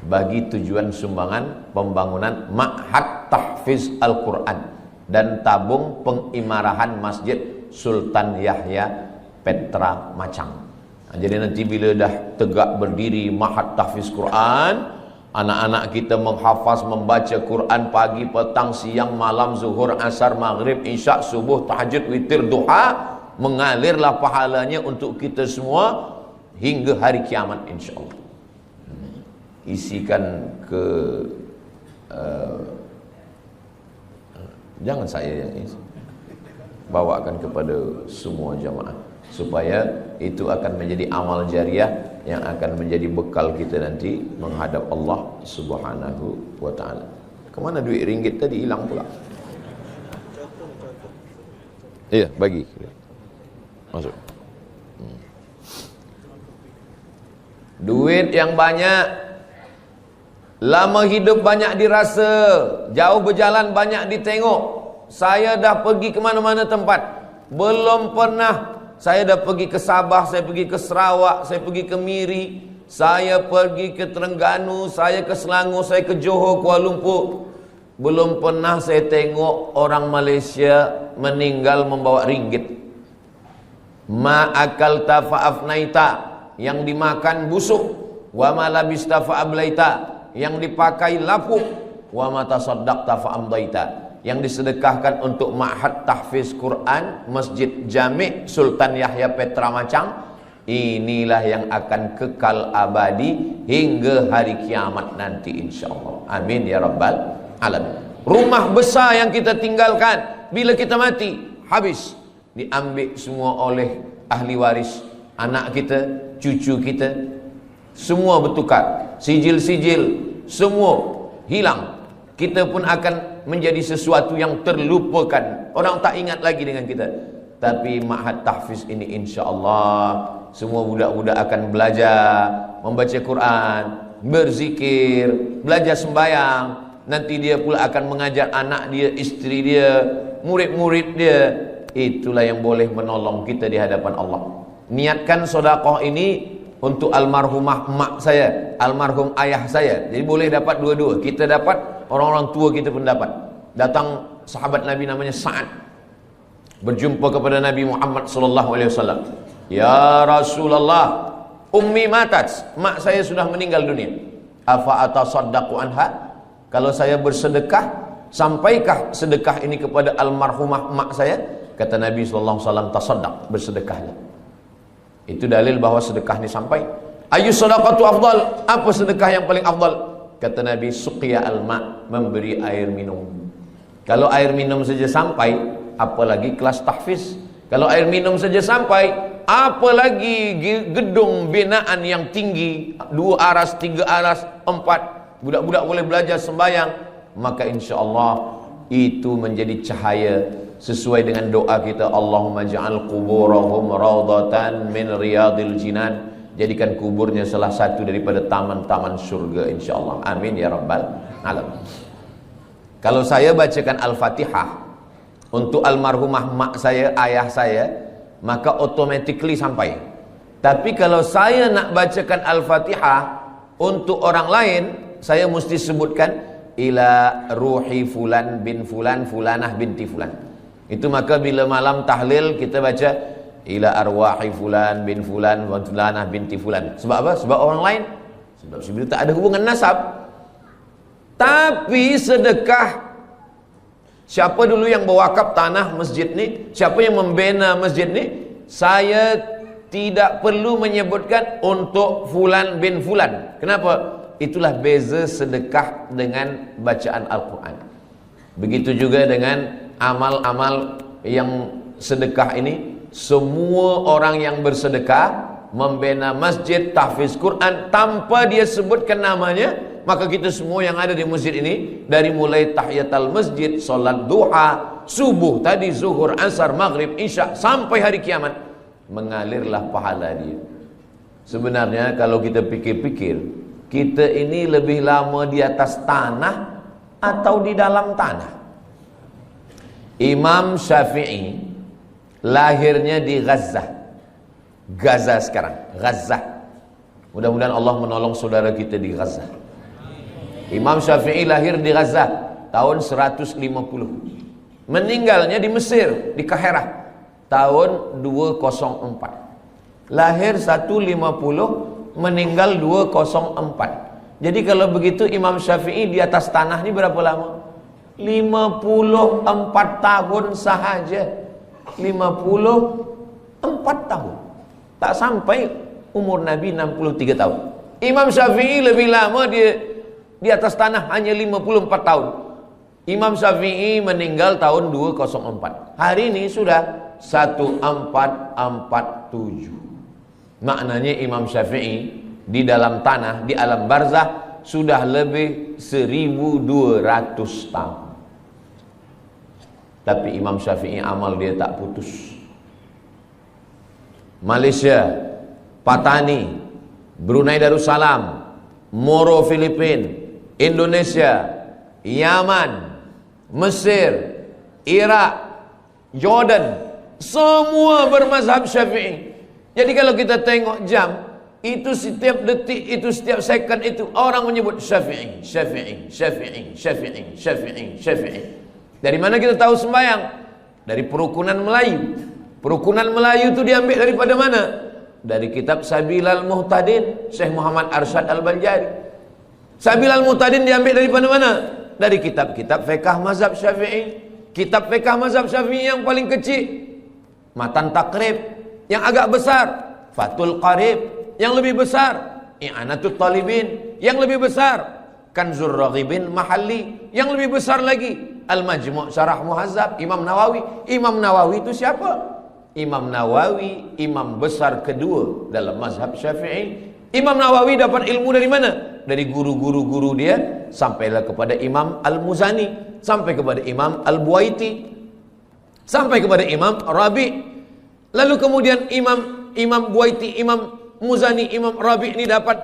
bagi tujuan sumbangan pembangunan Ma'had Tahfiz Al-Quran dan tabung pengimarahan Masjid Sultan Yahya Petra Macang. Jadi nanti bila dah tegak berdiri Ma'had Tahfiz Quran, anak-anak kita menghafaz, membaca Quran pagi, petang, siang, malam, zuhur, asar, maghrib, isyak, subuh, tahajud, witir, duha, mengalirlah pahalanya untuk kita semua hingga hari kiamat insyaAllah. Isikan ke jangan saya yang isi, bawakan kepada semua jamaah, supaya itu akan menjadi amal jariah yang akan menjadi bekal kita nanti menghadap Allah Subhanahu wa ta'ala. Kemana duit ringgit tadi? Hilang pula. Iya, bagi masuk. Duit yang banyak, lama hidup banyak dirasa, jauh berjalan banyak ditengok. Saya dah pergi ke mana-mana tempat, belum pernah. Saya dah pergi ke Sabah, saya pergi ke Sarawak, saya pergi ke Miri, saya pergi ke Terengganu, saya ke Selangor, saya ke Johor, Kuala Lumpur. Belum pernah saya tengok orang Malaysia meninggal membawa ringgit. Ma akalta fa'afnaita, yang dimakan busuk, wa ma labista fa ablaita, yang dipakai lapuk, wa ma tasaddaqta fa amdaita, yang disedekahkan untuk ma'had tahfiz Quran Masjid Jami' Sultan Yahya Petra Macang, inilah yang akan kekal abadi hingga hari kiamat nanti insyaallah. Amin ya rabbal alamin. Rumah besar yang kita tinggalkan bila kita mati, habis, diambil semua oleh ahli waris, anak kita, cucu kita, semua bertukar, sijil-sijil semua hilang. Kita pun akan menjadi sesuatu yang terlupakan, orang tak ingat lagi dengan kita. Tapi ma'had tahfiz ini insyaallah semua budak-budak akan belajar membaca Quran, berzikir, belajar sembahyang. Nanti dia pula akan mengajar anak dia, isteri dia, murid-murid dia. Itulah yang boleh menolong kita di hadapan Allah. Niatkan sedekah ini untuk almarhumah mak saya, almarhum ayah saya. Jadi boleh dapat dua-dua. Kita dapat, orang-orang tua kita pun dapat. Datang sahabat Nabi namanya Sa'ad, berjumpa kepada Nabi Muhammad sallallahu alaihi wasallam. Ya Rasulullah, ummi matat, mak saya sudah meninggal dunia. Afa atasaddaqu anha? Kalau saya bersedekah, sampaikah sedekah ini kepada almarhumah mak saya? Kata Nabi sallallahu alaihi wasallam, tasaddaq, bersedekahlah. Itu dalil bahwa sedekah ini sampai. Ayu sadaqatu afdal? Apa sedekah yang paling afdal? Kata Nabi, suqiya al-ma, memberi air minum. Kalau air minum saja sampai, apalagi kelas tahfiz. Kalau air minum saja sampai, apalagi gedung binaan yang tinggi, 2 aras, 3 aras, 4, budak-budak boleh belajar sembahyang. Maka insyaallah itu menjadi cahaya sesuai dengan doa kita, Allahumma ja'al quburahum raudatan min riyadil jinan, jadikan kuburnya salah satu daripada taman-taman surga insyaallah. Amin ya rabbal alamin. Kalau saya bacakan Al-Fatihah untuk almarhumah mak saya, ayah saya, maka automatically sampai. Tapi kalau saya nak bacakan Al-Fatihah untuk orang lain, saya mesti sebutkan ila ruhi fulan bin fulan, fulanah binti fulan. Itu maka bila malam tahlil kita baca ila arwahi fulan bin fulan wa fulanah binti fulan. Sebab apa? Sebab orang lain. Sebab sebenarnya tak ada hubungan nasab. Tapi sedekah, siapa dulu yang berwakaf tanah masjid ni, siapa yang membina masjid ni, saya tidak perlu menyebutkan untuk fulan bin fulan. Kenapa? Itulah beza sedekah dengan bacaan Al-Quran. Begitu juga dengan amal-amal yang sedekah ini. Semua orang yang bersedekah, membina masjid, tahfiz Quran, tanpa dia sebutkan namanya, maka kita semua yang ada di masjid ini, dari mulai tahiyatul masjid, solat duha, subuh tadi, zuhur, asar, maghrib, isya, sampai hari kiamat, mengalirlah pahala dia. Sebenarnya kalau kita pikir-pikir, kita ini lebih lama di atas tanah atau di dalam tanah? Imam Syafi'i lahirnya di Gaza. Gaza sekarang, Gaza. Mudah-mudahan Allah menolong saudara kita di Gaza. Imam Syafi'i lahir di Gaza tahun 150. Meninggalnya di Mesir, di Kahirah tahun 204. Lahir 150, meninggal 204. Jadi kalau begitu Imam Syafi'i di atas tanah ini berapa lama? 54 tahun sahaja. 54 tahun. Tak sampai umur Nabi 63 tahun. Imam Syafi'i lebih lama dia di atas tanah, hanya 54 tahun. Imam Syafi'i meninggal tahun 204. Hari ini sudah 1447. Maknanya Imam Syafi'i di dalam tanah, di alam barzah, sudah lebih 1200 tahun. Tapi Imam Syafi'i amal dia tak putus. Malaysia, Patani, Brunei Darussalam, Moro Filipina, Indonesia, Yaman, Mesir, Iraq, Jordan, semua bermazhab Syafi'i. Jadi kalau kita tengok jam, itu setiap detik, itu setiap second, itu orang menyebut Syafi'i, Syafi'i, Syafi'i, Syafi'i, Syafi'i, Syafi'i. Dari mana kita tahu sembahyang? Dari perukunan Melayu. Perukunan Melayu itu diambil daripada mana? Dari kitab Sabilal Muhtadin, Syekh Muhammad Arsyad Al-Banjari. Sabilal Muhtadin diambil dari mana? Dari kitab-kitab fiqh mazhab Syafi'i. Kitab fiqh mazhab Syafi'i yang paling kecil, Matan Taqrib. Yang agak besar, Fathul Qarib. Yang lebih besar, I'anatul Talibin. Yang lebih besar, Kanzur Raghibin Mahalli. Yang lebih besar lagi, Al-Majmu' Syarah Muhazzab Imam Nawawi. Imam Nawawi itu siapa? Imam Nawawi imam besar kedua dalam mazhab Syafi'i. Imam Nawawi dapat ilmu dari mana? Dari guru-guru dia, sampailah kepada Imam Al-Muzani, sampai kepada Imam Al-Buaiti, sampai kepada Imam Rabi'. Lalu kemudian Imam Buaiti, Imam Muzani, Imam Rabi' ini dapat,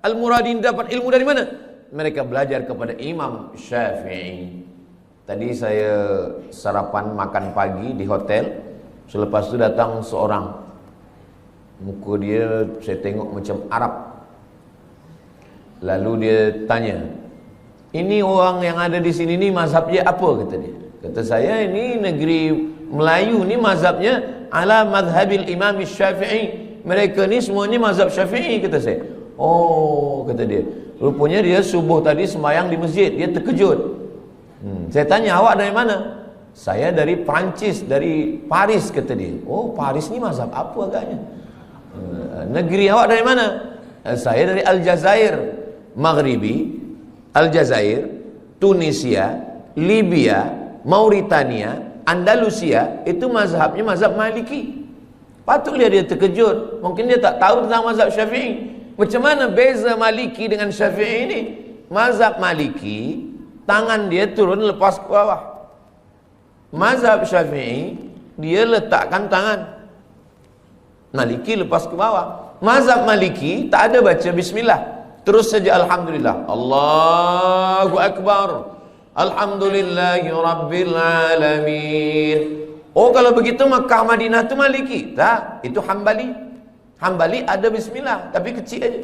Al-Muradi ini dapat ilmu dari mana? Mereka belajar kepada Imam Syafi'i. Tadi saya sarapan makan pagi di hotel. Selepas itu datang seorang, muka dia saya tengok macam Arab. Lalu dia tanya, ini orang yang ada di sini ni mazhabnya apa? Kata dia. Kata saya, ini negeri Melayu ni mazhabnya ala madhabil Imam Syafi'i. Mereka ni semuanya mazhab Syafi'i, kata saya. Oh, kata dia. Rupanya dia subuh tadi sembahyang di masjid, dia terkejut. Saya tanya, awak dari mana? Saya dari Perancis, dari Paris, kata dia. Oh, Paris ni mazhab apa agaknya? Negeri awak dari mana? Saya dari Aljazair, Maghribi, Aljazair, Tunisia, Libya, Mauritania, Andalusia. Itu mazhabnya mazhab Maliki. Patutlah dia terkejut. Mungkin dia tak tahu tentang mazhab Syafi'i. Macam mana beza Maliki dengan Syafi'i ini? Mazhab Maliki, tangan dia turun lepas ke bawah. Mazhab Syafi'i, dia letakkan tangan. Maliki lepas ke bawah. Mazhab Maliki tak ada baca bismillah, terus saja alhamdulillah. Allahu Akbar. Alhamdulillahi Rabbil Alamin. Oh, kalau begitu Makkah Madinah itu Maliki. Tak, itu Hambali. Hambali ada bismillah, tapi kecil aja.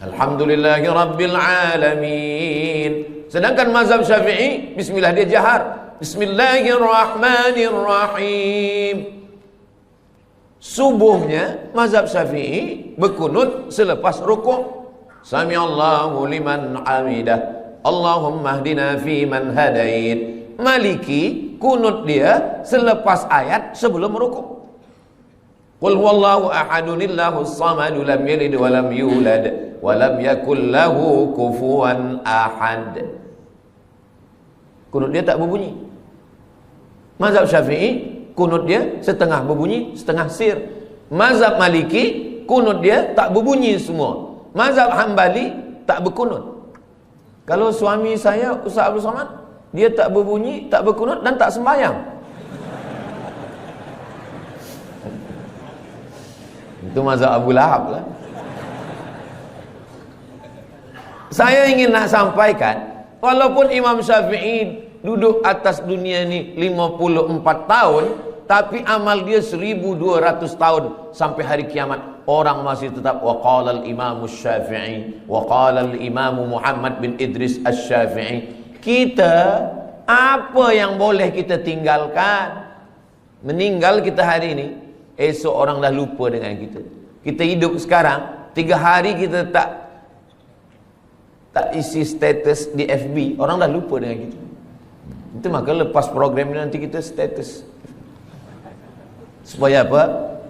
Alhamdulillahi Rabbil Alamin. Sedangkan mazhab Syafi'i, bismillah dia jahar. Bismillahirrahmanirrahim. Subuhnya mazhab Syafi'i berkunut selepas rukuk. Sami'allahu liman hamidah. Allahumma hdina fi man hadait. Maliki kunut dia selepas ayat sebelum rukuk. Qul huwallahu ahadunillahus samadu lam yalid wa lam yulad wa lam yakul lahu kufuwan ahad. Kunut dia tak berbunyi. Mazhab Syafi'i kunut dia setengah berbunyi, setengah sir. Mazhab Maliki kunut dia tak berbunyi semua. Mazhab Hambali tak berkunut. Kalau suami saya Ustaz Abdul Somad, dia tak berbunyi, tak berkunut dan tak sembahyang. Itu mazhab Abu Lahab lah. Saya ingin nak sampaikan, walaupun Imam Syafi'i duduk atas dunia ni 54 tahun, tapi amal dia 1200 tahun sampai hari kiamat. Orang masih tetap waqala al-Imam Syafi'i, waqala al-Imam Muhammad bin Idris Asy-Syafi'i. Kita, apa yang boleh kita tinggalkan? Meninggal kita hari ini, esok orang dah lupa dengan kita. Kita hidup sekarang, 3 hari kita tak isi status di FB, orang dah lupa dengan kita. Itu maka lepas program ini nanti kita status. Supaya apa?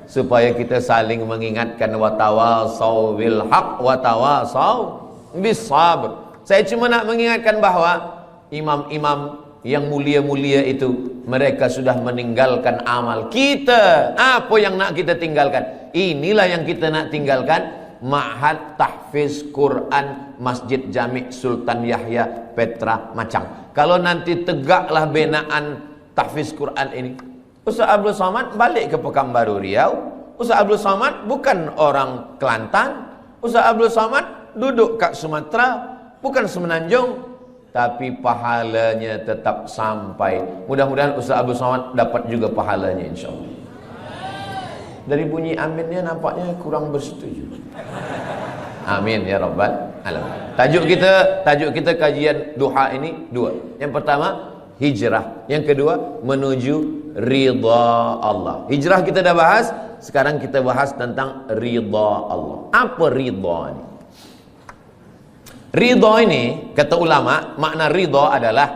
Supaya kita saling mengingatkan, watawasau bil haq watawasau bis sabr. Saya cuma nak mengingatkan bahawa imam-imam yang mulia-mulia itu, mereka sudah meninggalkan amal. Kita, apa yang nak kita tinggalkan? Inilah yang kita nak tinggalkan. Ma'had Tahfiz Quran Masjid Jami' Sultan Yahya Petra Macang. Kalau nanti tegaklah binaan Tahfiz Quran ini, Ustaz Abdul Somad balik ke Pekanbaru Riau. Ustaz Abdul Somad bukan orang Kelantan. Ustaz Abdul Somad duduk kat Sumatera, bukan Semenanjung, tapi pahalanya tetap sampai. Mudah-mudahan Ustaz Abdul Somad dapat juga pahalanya, insyaAllah. Dari bunyi aminnya nampaknya kurang bersetuju. Amin ya rabbal alamin. Tajuk kita kajian duha ini 2. Yang pertama, hijrah. Yang kedua, menuju ridha Allah. Hijrah kita dah bahas, sekarang kita bahas tentang ridha Allah. Apa ridha ini? Ridha ini, kata ulama, makna ridha adalah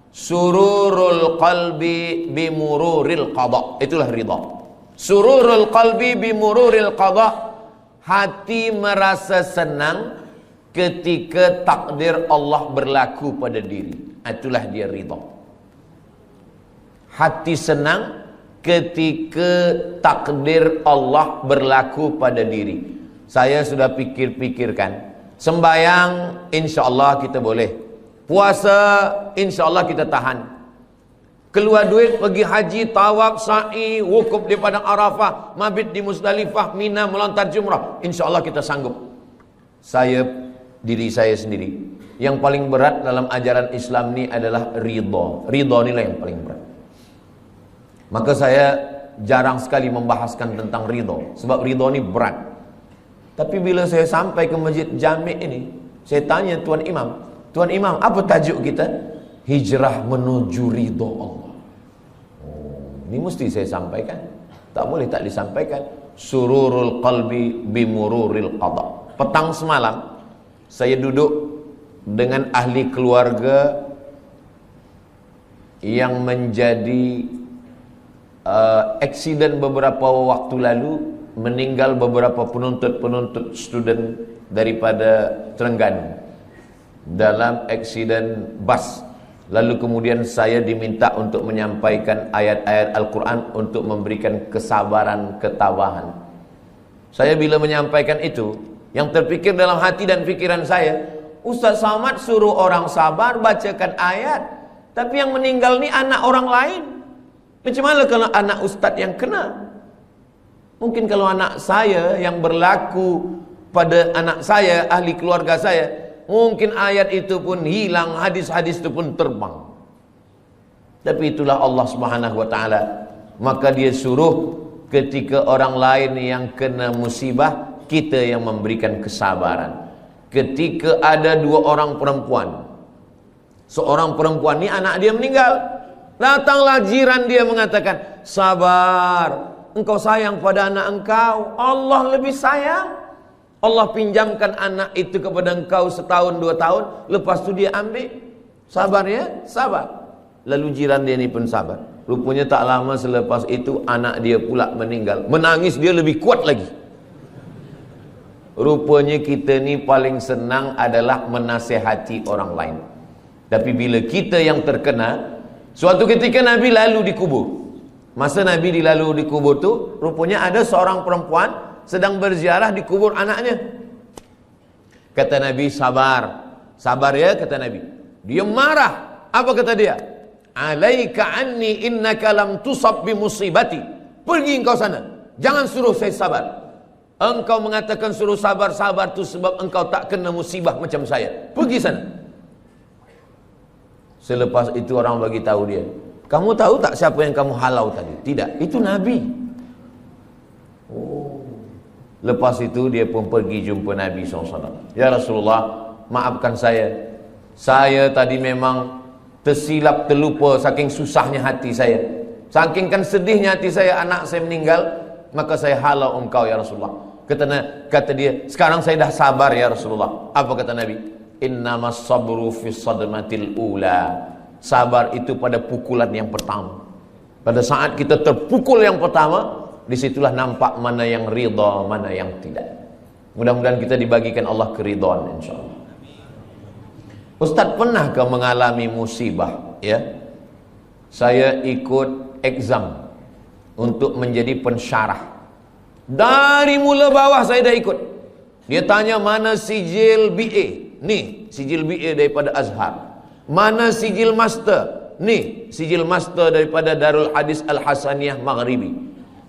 sururul qalbi bimururil qada. Itulah ridha. Sururul qalbi bimururil qada. Hati merasa senang ketika takdir Allah berlaku pada diri. Itulah dia ridha. Hati senang ketika takdir Allah berlaku pada diri. Saya sudah pikir-pikirkan. Sembayang insya-Allah kita boleh. Puasa insya-Allah kita tahan. Keluar duit pergi haji, tawaf, sa'i, wukuf di padang Arafah, mabit di Musdalifah, Mina, melontar jumrah, insya-Allah kita sanggup. Diri saya sendiri, yang paling berat dalam ajaran Islam ini adalah ridha. Ridha inilah yang paling berat. Maka saya jarang sekali membahaskan tentang ridha, sebab ridha ini berat. Tapi bila saya sampai ke Masjid Jami' ini, saya tanya Tuan Imam, apa tajuk kita? Hijrah menuju ridha Allah. Ini mesti saya sampaikan. Tak boleh tak disampaikan. Sururul qalbi bimururil qada. Petang semalam saya duduk dengan ahli keluarga yang menjadi aksiden beberapa waktu lalu, meninggal beberapa penuntut student daripada Terengganu dalam aksiden bas. Lalu kemudian saya diminta untuk menyampaikan ayat-ayat Al-Quran untuk memberikan kesabaran, ketabahan. Saya bila menyampaikan itu, yang terpikir dalam hati dan pikiran saya, Ustaz Samad suruh orang sabar, bacakan ayat, tapi yang meninggal ni anak orang lain. Macam mana kalau anak Ustaz yang kena? Mungkin kalau anak saya yang berlaku pada anak saya, ahli keluarga saya, mungkin ayat itu pun hilang, hadis-hadis itu pun terbang. Tapi itulah Allah Subhanahu wa taala. Maka dia suruh ketika orang lain yang kena musibah, kita yang memberikan kesabaran. Ketika ada dua orang perempuan, seorang perempuan ni anak dia meninggal, datanglah jiran dia mengatakan, sabar, engkau sayang pada anak engkau, Allah lebih sayang. Allah pinjamkan anak itu kepada engkau setahun, 2 tahun, lepas tu dia ambil. Sabar ya, sabar. Lalu jiran dia ni pun sabar. Rupanya tak lama selepas itu anak dia pula meninggal. Menangis dia lebih kuat lagi. Rupanya kita ni paling senang adalah menasihati orang lain. Tapi bila kita yang terkena, suatu ketika Nabi lalu dikubur. Masa Nabi dilalu dikubur tu, rupanya ada seorang perempuan sedang berziarah di kubur anaknya. Kata Nabi, sabar. Sabar ya, kata Nabi. Dia marah. Apa kata dia? Alaika anni innaka lam tusab bi musibati. Pergi engkau sana. Jangan suruh saya sabar. Engkau mengatakan suruh sabar-sabar tu sebab engkau tak kena musibah macam saya. Pergi sana. Selepas itu orang bagi tahu dia, kamu tahu tak siapa yang kamu halau tadi? Tidak, itu Nabi. Oh. Lepas itu dia pun pergi jumpa Nabi SAW. Ya Rasulullah, maafkan saya. Saya tadi memang tersilap, terlupa saking susahnya hati saya. Saking kan sedihnya hati saya, anak saya meninggal, maka saya halau engkau ya Rasulullah. Kata dia, sekarang saya dah sabar ya Rasulullah. Apa kata Nabi? Innamas sabru fi sadmatil ula. Sabar itu pada pukulan yang pertama. Pada saat kita terpukul yang pertama, disitulah nampak mana yang ridha, mana yang tidak. Mudah-mudahan kita dibagikan Allah keridhaan insyaAllah. Ustaz, pernahkah mengalami musibah? Ya, saya ikut exam untuk menjadi pensyarah. Dari mula bawah saya dah ikut. Dia tanya mana sijil BA. Nih, sijil BA daripada Azhar. Mana sijil master? Nih, sijil master daripada Darul Hadis Al-Hasaniyah Maghribi.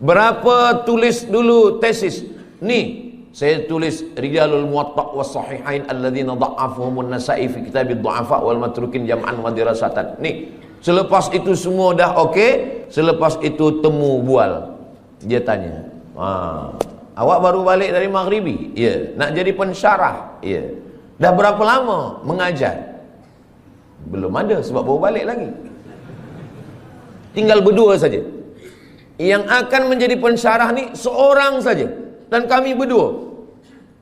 Berapa tulis dulu tesis? Nih, saya tulis Rijalul Muwatta' was Sahihain alladzina dha'afuhumun Nasa'i fi kitabid du'afa wal matrukin jam'an wa dirasatan. Nih, selepas itu semua dah okey, selepas itu temu bual. Dia tanya, awak baru balik dari Maghribi? Ya. Nak jadi pensyarah? Ya. Dah berapa lama mengajar? Belum ada sebab baru balik lagi. Tinggal berdua saja. Yang akan menjadi pensyarah ni seorang saja, dan kami berdua.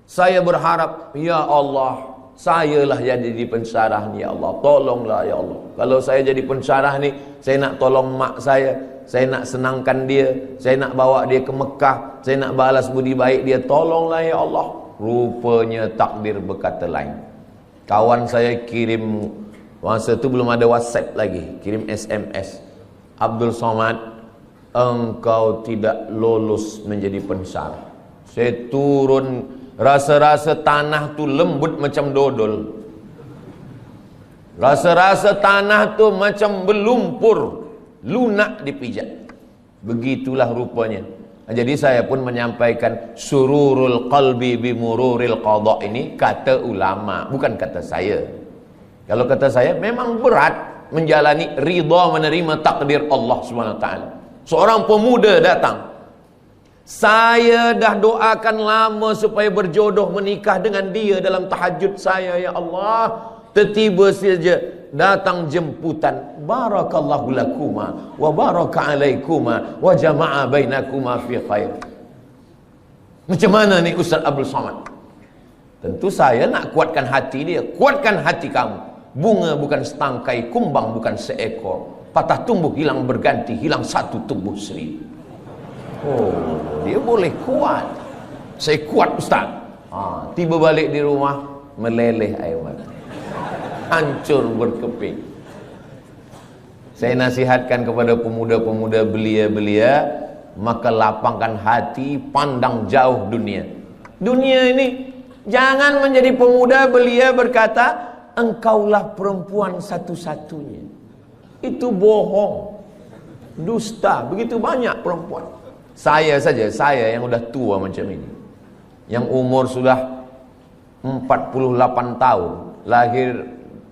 Saya berharap, ya Allah, sayalah yang jadi pensyarah ni, ya Allah. Tolonglah ya Allah. Kalau saya jadi pensyarah ni, saya nak tolong mak saya nak senangkan dia, saya nak bawa dia ke Mekah, saya nak balas budi baik dia. Tolonglah ya Allah. Rupanya takdir berkata lain. Kawan saya kirim, masa tu belum ada WhatsApp lagi, kirim SMS. Abdul Somad, engkau tidak lolos menjadi pensyarah. Saya turun, rasa-rasa tanah tu lembut macam dodol. Rasa-rasa tanah tu macam berlumpur, lunak dipijak. Begitulah rupanya. Jadi saya pun menyampaikan sururul qalbi bimururil qadha, ini kata ulama, bukan kata saya. Kalau kata saya, memang berat menjalani ridha menerima takdir Allah SWT. Seorang pemuda datang, saya dah doakan lama supaya berjodoh menikah dengan dia dalam tahajud saya, ya Allah. Tiba-tiba saja datang jemputan, barakallahu lakuma wa baraka alaikuma wa jama'a bainakuma fi khair. Macam mana ni Ustaz Abdul Somad? Tentu saya nak kuatkan hati dia. Kuatkan hati kamu. Bunga bukan setangkai, kumbang bukan seekor. Patah tumbuh hilang berganti, hilang satu tumbuh seribu. Oh, dia boleh kuat. Saya kuat Ustaz. Tiba balik di rumah, meleleh air mata, hancur berkeping. Saya nasihatkan kepada pemuda-pemuda belia-belia, maka lapangkan hati, pandang jauh dunia. Dunia ini, jangan menjadi pemuda belia berkata, engkaulah perempuan satu-satunya. Itu bohong, dusta. Begitu banyak perempuan. Saya saja, saya yang udah tua macam ini, yang umur sudah 48 tahun, lahir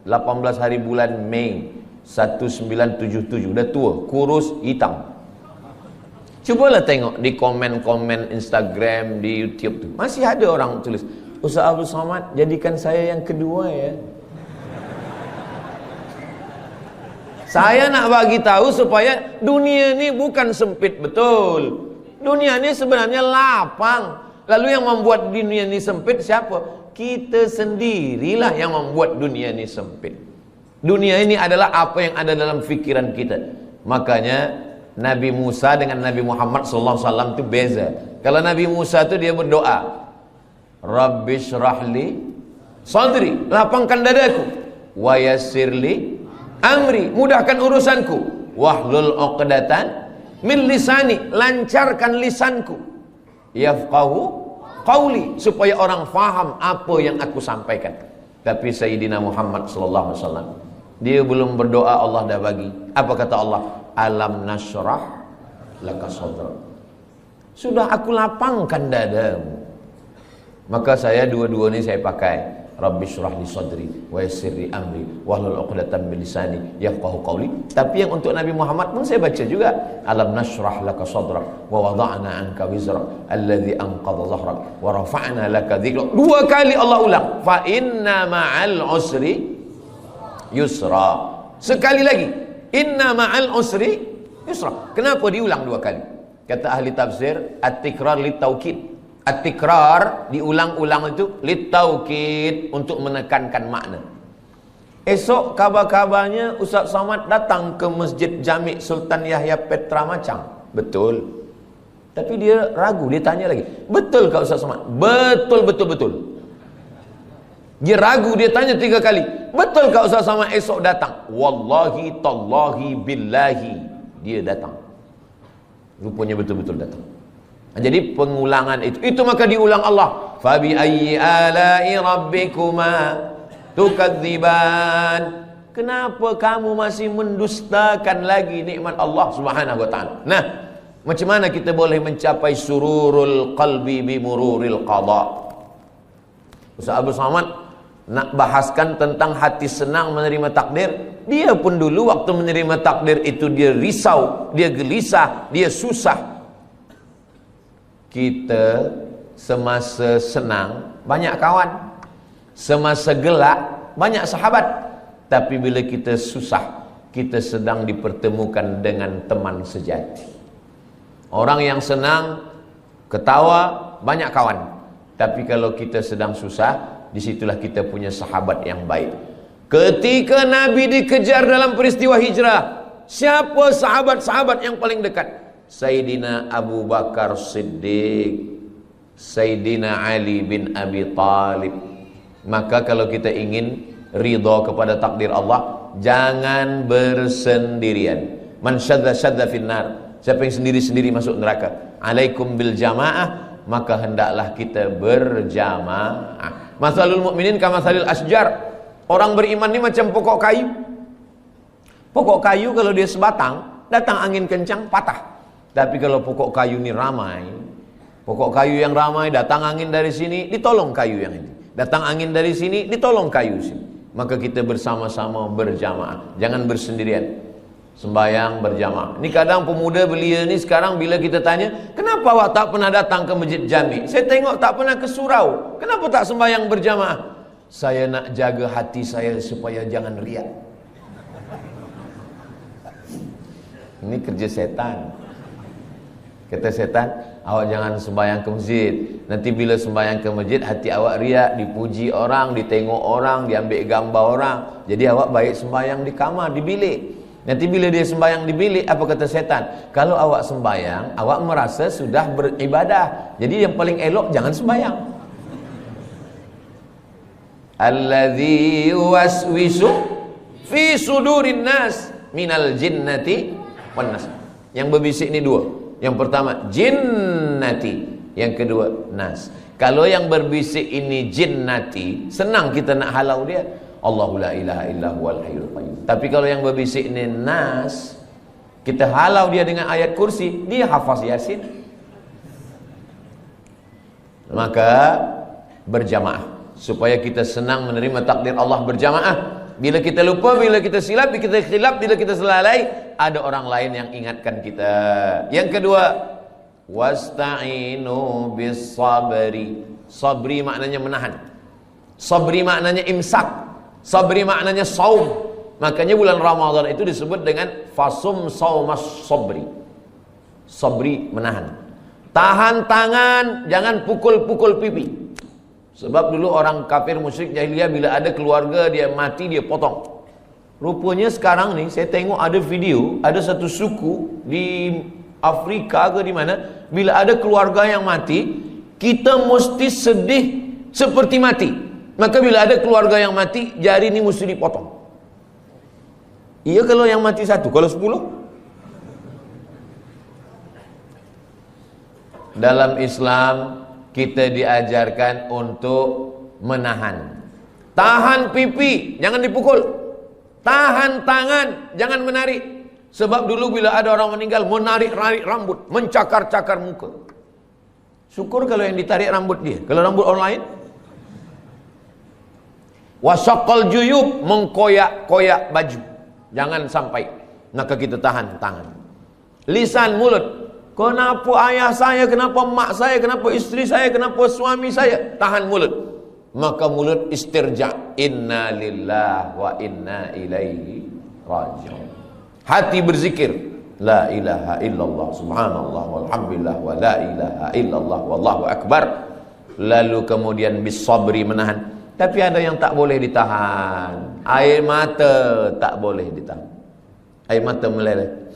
18 hari bulan Mei 1977, udah tua, kurus, hitam. Cubalah tengok di komen-komen Instagram, di YouTube tu, masih ada orang tulis, Ustaz Abdul Somad, jadikan saya yang kedua ya. Saya nak bagi tahu supaya dunia ni bukan sempit betul. Dunia ni sebenarnya lapang. Lalu yang membuat dunia ni sempit siapa? Kita sendirilah yang membuat dunia ni sempit. Dunia ini adalah apa yang ada dalam fikiran kita. Makanya Nabi Musa dengan Nabi Muhammad SAW itu beza. Kalau Nabi Musa itu dia berdoa, Rabbi syrahli sadri, lapangkan dadaku, wa yassirli amri, mudahkan urusanku, wahlul uqdatan min lisani, lancarkan lisanku, yafqahu qauli, supaya orang faham apa yang aku sampaikan. Tapi Sayyidina Muhammad sallallahu alaihi wasallam, dia belum berdoa Allah dah bagi. Apa kata Allah? Alam nashrah laka sadrak, sudah aku lapangkan dadamu. Maka saya dua-dua ini saya pakai, Rabbi syrah li sadri wa yassir li amri wahlul 'uqdatam min lisani yafqahu qawli. Tapi yang untuk Nabi Muhammad pun saya baca juga, alam nashrah laka sadrak wa wada'na 'anka wizrak alladhi anqadha dhahrak wa rafa'na laka dhikrak. Dua kali Allah ulang, fa inna ma'al usri yusra. Sekali lagi, inna ma'al usri yusra. Kenapa diulang dua kali? Kata ahli tafsir, at-tikrar lit-taukid. At-tikrar, diulang-ulang itu lit-taukid, untuk menekankan makna. Esok kabar-kabarnya Ustaz Somad datang ke Masjid Jami' Sultan Yahya Petra Macang. Betul. Tapi dia ragu, dia tanya lagi, betul kah Ustaz Somad? Betul, betul, betul. Dia ragu, dia tanya 3 kali, betul kah Ustaz Somad esok datang? Wallahi, tallahi, billahi, dia datang. Rupanya betul-betul datang. Jadi pengulangan itu maka diulang Allah. Fabi ayyi ala'i rabbikuma tukadziban. Kenapa kamu masih mendustakan lagi nikmat Allah Subhanahu wa taala? Nah, macam mana kita boleh mencapai sururul qalbi bimururil qada? Ustaz Abdul Somad nak bahaskan tentang hati senang menerima takdir. Dia pun dulu waktu menerima takdir itu dia risau, dia gelisah, dia susah. Kita semasa senang banyak kawan, semasa gelak banyak sahabat. Tapi bila kita susah, kita sedang dipertemukan dengan teman sejati. Orang yang senang, ketawa, banyak kawan. Tapi kalau kita sedang susah, disitulah kita punya sahabat yang baik. Ketika Nabi dikejar dalam peristiwa hijrah, siapa sahabat-sahabat yang paling dekat? Sayyidina Abu Bakar Siddiq, Sayyidina Ali bin Abi Talib. Maka kalau kita ingin ridha kepada takdir Allah, jangan bersendirian. Man syadda finnar, siapa yang sendiri-sendiri masuk neraka. Alaikum bil jamaah, maka hendaklah kita berjamaah. Masalul mukminin kamasalil asjar. Orang beriman ini macam pokok kayu. Pokok kayu kalau dia sebatang, datang angin kencang patah. Tapi kalau pokok kayu ini ramai, pokok kayu yang ramai, datang angin dari sini, ditolong kayu yang ini. Datang angin dari sini, ditolong kayu sini. Maka kita bersama-sama berjamaah, jangan bersendirian. Sembahyang berjamaah. Ini kadang pemuda belia ni sekarang bila kita tanya, kenapa awak tak pernah datang ke masjid jami? Saya tengok tak pernah ke surau. Kenapa tak sembahyang berjamaah? Saya nak jaga hati saya supaya jangan riak. Ini kerja setan. Kata setan, awak jangan sembahyang ke masjid. Nanti bila sembahyang ke masjid, hati awak riak, dipuji orang, ditengok orang, diambil gambar orang. Jadi awak baik sembahyang di kamar, di bilik. Nanti bila dia sembahyang di bilik, apa kata setan? Kalau awak sembahyang, awak merasa sudah beribadah. Jadi yang paling elok jangan sembahyang. Alladzi yuwaswisu fi sudurin nas minal jinnati wan nas. Yang berbisik ni dua. Yang pertama jinnati, yang kedua nas. Kalau yang berbisik ini jinnati, senang kita nak halau dia. Allahu la ilaha illa huwal hayyul qayyum. Tapi kalau yang berbisik ini nas, kita halau dia dengan ayat kursi, dia hafaz Yasin. Maka berjamaah supaya kita senang menerima takdir Allah berjamaah. Bila kita lupa, bila kita silap, bila kita khilaf, bila kita selalai, ada orang lain yang ingatkan kita. Yang kedua, wasta'inu bis sabri. Sabri maknanya menahan. Sabri maknanya imsak. Sabri maknanya saum. Makanya bulan Ramadan itu disebut dengan fasum saumas sabri. Sabri menahan. Tahan tangan, jangan pukul-pukul pipi. Sebab dulu orang kafir musyrik jahiliyah bila ada keluarga dia mati dia potong. Rupanya sekarang ni saya tengok ada video, ada satu suku di Afrika ke di mana, bila ada keluarga yang mati, kita mesti sedih seperti mati. Maka bila ada keluarga yang mati, jari ni mesti dipotong. Iya kalau yang mati satu, kalau 10? Dalam Islam kita diajarkan untuk menahan. Tahan pipi, jangan dipukul. Tahan tangan, jangan menarik. Sebab dulu bila ada orang meninggal, menarik-narik rambut, mencakar-cakar muka. Syukur kalau yang ditarik rambut dia. Kalau rambut orang lain, wasaqqal juyub, mengkoyak-koyak baju. Jangan sampai. Maka kita tahan tangan. Lisan, mulut. Kenapa ayah saya, kenapa mak saya, kenapa isteri saya, kenapa suami saya? Tahan mulut. Maka mulut istirja. Inna lillahi wa inna ilaihi raji'un. Hati berzikir. La ilaha illallah, subhanallah, walhamdulillah, wa la ilaha illallah, wallahu akbar. Lalu kemudian bisabri, menahan. Tapi ada yang tak boleh ditahan. Air mata tak boleh ditahan. Air mata meleleh.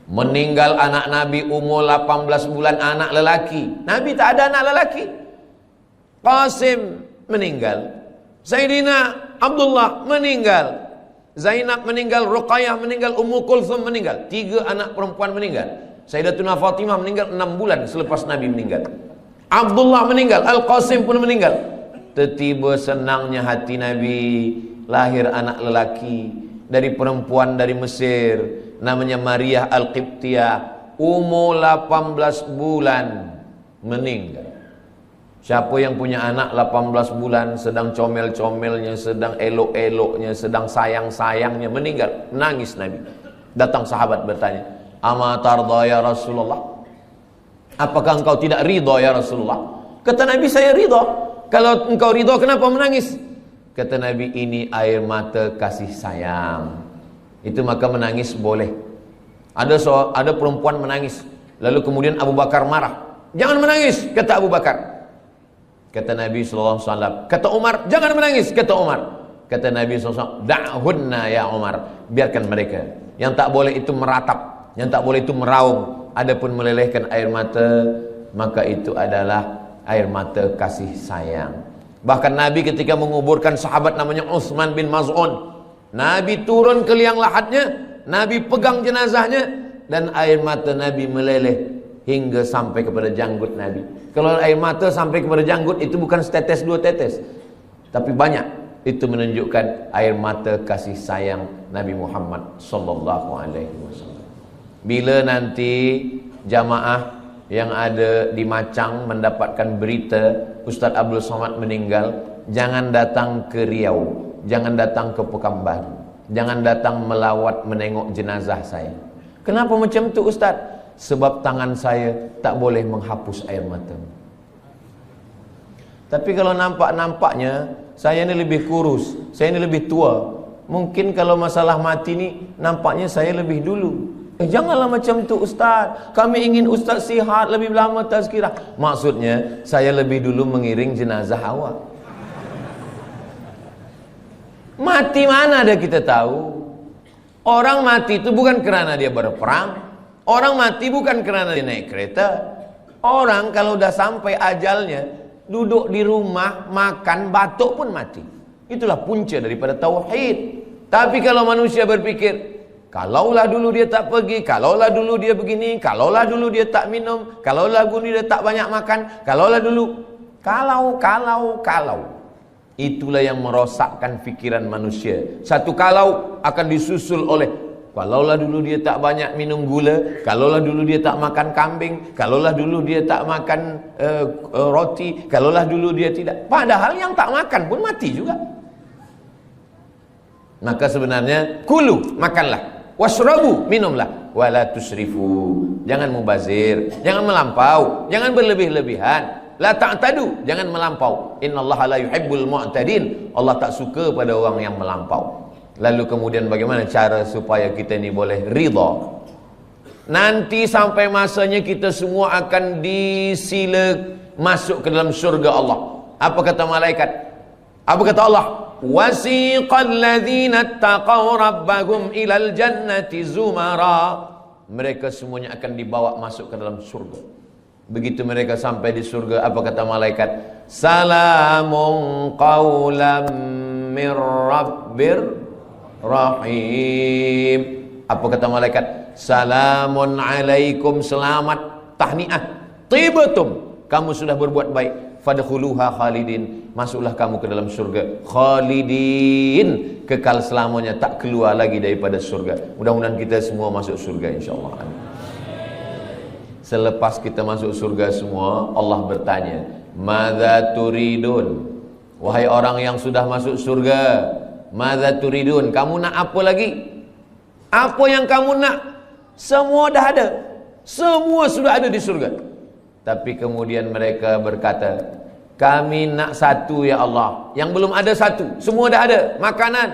Meninggal anak Nabi umur 18 bulan, anak lelaki. Nabi tak ada anak lelaki. Qasim meninggal. Sayyidina Abdullah meninggal. Zainab meninggal, Ruqayyah meninggal, Ummu Kulthum meninggal. 3 anak perempuan meninggal. Sayyidatuna Fatimah meninggal 6 bulan selepas Nabi meninggal. Abdullah meninggal, Al-Qasim pun meninggal. Tiba-tiba senangnya hati Nabi, lahir anak lelaki dari perempuan dari Mesir, namanya Maria Al-Qibtiyah, umur 18 bulan meninggal. Siapa yang punya anak 18 bulan, sedang comel-comelnya, sedang elok-eloknya, sedang sayang-sayangnya, meninggal, nangis Nabi. Datang sahabat bertanya, "Ama tarda ya Rasulullah?" Apakah engkau tidak ridha ya Rasulullah? Kata Nabi, saya ridha. Kalau engkau ridha, kenapa menangis? Kata Nabi, ini air mata kasih sayang. itu maka menangis boleh. Ada perempuan menangis, lalu kemudian Abu Bakar marah. Jangan menangis, kata Abu Bakar. Kata Nabi SAW. Kata Umar, jangan menangis, kata Umar. Kata Nabi SAW, da'hunna ya Umar, biarkan mereka. Yang tak boleh itu meratap, yang tak boleh itu meraung. Adapun melelehkan air mata, maka itu adalah air mata kasih sayang. Bahkan Nabi ketika menguburkan sahabat namanya Utsman bin Maz'un, Nabi turun ke liang lahatnya, Nabi pegang jenazahnya, dan air mata Nabi meleleh hingga sampai kepada janggut Nabi. Kalau air mata sampai kepada janggut itu bukan setetes dua tetes, tapi banyak. Itu menunjukkan air mata kasih sayang Nabi Muhammad sallallahu alaihi wasallam. Bila nanti jamaah yang ada di Macang mendapatkan berita Ustaz Abdul Somad meninggal, jangan datang ke Riau, jangan datang ke Pekanbaru, jangan datang melawat menengok jenazah saya. Kenapa macam tu Ustaz? Sebab tangan saya tak boleh menghapus air mata. Tapi kalau nampak-nampaknya saya ni lebih kurus, saya ni lebih tua, mungkin kalau masalah mati ni nampaknya saya lebih dulu. Janganlah macam tu Ustaz, kami ingin Ustaz sihat lebih lama tazkirah. Maksudnya saya lebih dulu mengiring jenazah awak. Mati mana ada kita tahu. Orang mati itu bukan kerana dia berperang, orang mati bukan kerana dia naik kereta. Orang kalau dah sampai ajalnya, duduk di rumah, makan, batuk pun mati. Itulah punca daripada tauhid. Tapi kalau manusia berpikir, kalaulah dulu dia tak pergi, kalaulah dulu dia begini, kalaulah dulu dia tak minum, kalaulah dulu dia tak banyak makan, kalaulah dulu, kalau. Itulah yang merosakkan fikiran manusia. Satu kalau akan disusul oleh, kalaulah dulu dia tak banyak minum gula, kalaulah dulu dia tak makan kambing, kalaulah dulu dia tak makan roti, kalaulah dulu dia tidak. Padahal yang tak makan pun mati juga. Maka sebenarnya kulu, makanlah, wasrabu, minumlah, wala tusrifu, jangan mubazir, jangan melampau, jangan berlebih-lebihan, la ta'tadu, jangan melampau. Innallaha la yuhibbul mu'tadin, Allah tak suka pada orang yang melampau. Lalu kemudian bagaimana cara supaya kita ni boleh ridha? Nanti sampai masanya kita semua akan disila masuk ke dalam syurga Allah. Apa kata malaikat? Apa kata Allah? Wasiqal ladzina taqaw rabbahum ilal jannati zumara. Mereka semuanya akan dibawa masuk ke dalam surga. Begitu mereka sampai di surga, apa kata malaikat? Salamun qawlam mir rabbir rahim. Apa kata malaikat? Salamun alaikum, selamat, tahniah, tibatum, kamu sudah berbuat baik. Fadkhuluha khalidin, masuklah kamu ke dalam surga khalidin, kekal selamanya, tak keluar lagi daripada surga. Mudah-mudahan kita semua masuk surga insyaallah. Selepas kita masuk surga semua, Allah bertanya, madza turidun? Wahai orang yang sudah masuk surga, madza turidun? Kamu nak apa lagi? Apa yang kamu nak? Semua dah ada, semua sudah ada di surga. Tapi kemudian mereka berkata, kami nak satu ya Allah. Yang belum ada satu. Semua dah ada, makanan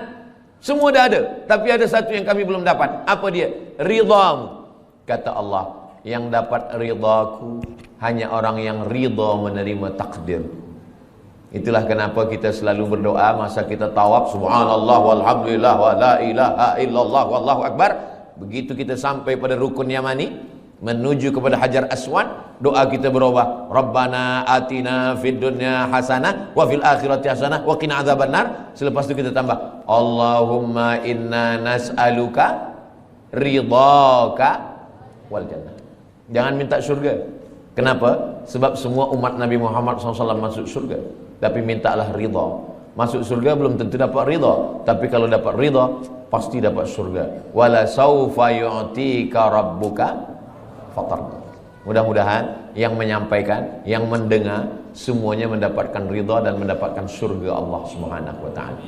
semua dah ada, tapi ada satu yang kami belum dapat. Apa dia? Ridhamu. Kata Allah, yang dapat ridhaku hanya orang yang ridha menerima takdir. Itulah kenapa kita selalu berdoa masa kita tawaf, subhanallah walhamdulillah wa la ilaha illallah wallahu akbar. Begitu kita sampai pada rukun yamani, menuju kepada Hajar Aswad, doa kita berubah, Rabbana atina fid dunya hasanah wa fil akhirati hasanah wa qina adzabannar. Selepas itu kita tambah, Allahumma inna nas'aluka ridhaka wal jannah. Jangan minta surga. Kenapa? Sebab semua umat Nabi Muhammad SAW masuk surga, tapi mintalah ridha. Masuk surga belum tentu dapat ridha, tapi kalau dapat ridha pasti dapat surga. Wala saufa yu'tika rabbuka. Mudah-mudahan yang menyampaikan, yang mendengar, semuanya mendapatkan ridha dan mendapatkan surga Allah Subhanahu wa taala.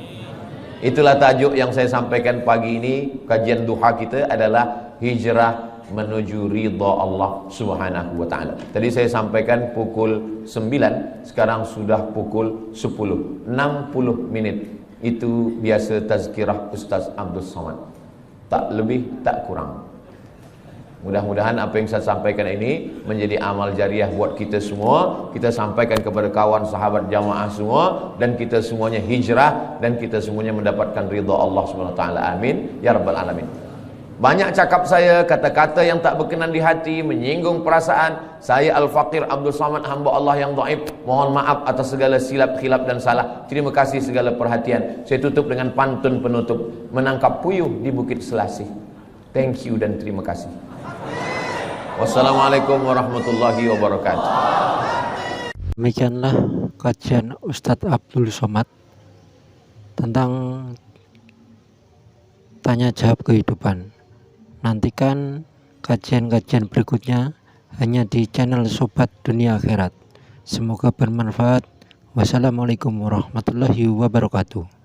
Itulah tajuk yang saya sampaikan pagi ini. Kajian duha kita adalah hijrah menuju ridha Allah Subhanahu wa taala. Tadi saya sampaikan pukul 9, sekarang sudah pukul 10, 60 menit. Itu biasa tazkirah Ustaz Abdul Somad. tak lebih, tak kurang. Mudah-mudahan apa yang saya sampaikan ini menjadi amal jariah buat kita semua. Kita sampaikan kepada kawan, sahabat, jamaah semua, dan kita semuanya hijrah, dan kita semuanya mendapatkan ridha Allah SWT. Amin ya rabbal alamin. Banyak cakap saya, kata-kata yang tak berkenan di hati, menyinggung perasaan. Saya Al-Faqir Abdul Samad, hamba Allah yang dhaif. Mohon maaf atas segala silap, khilaf dan salah. Terima kasih segala perhatian. Saya tutup dengan pantun penutup. Menangkap puyuh di Bukit Selasih. Thank you dan terima kasih. Wassalamualaikum warahmatullahi wabarakatuh. Demikianlah kajian Ustadz Abdul Somad tentang tanya jawab kehidupan. Nantikan kajian-kajian berikutnya hanya di channel Sobat Dunia Akhirat. Semoga bermanfaat. Wassalamualaikum warahmatullahi wabarakatuh.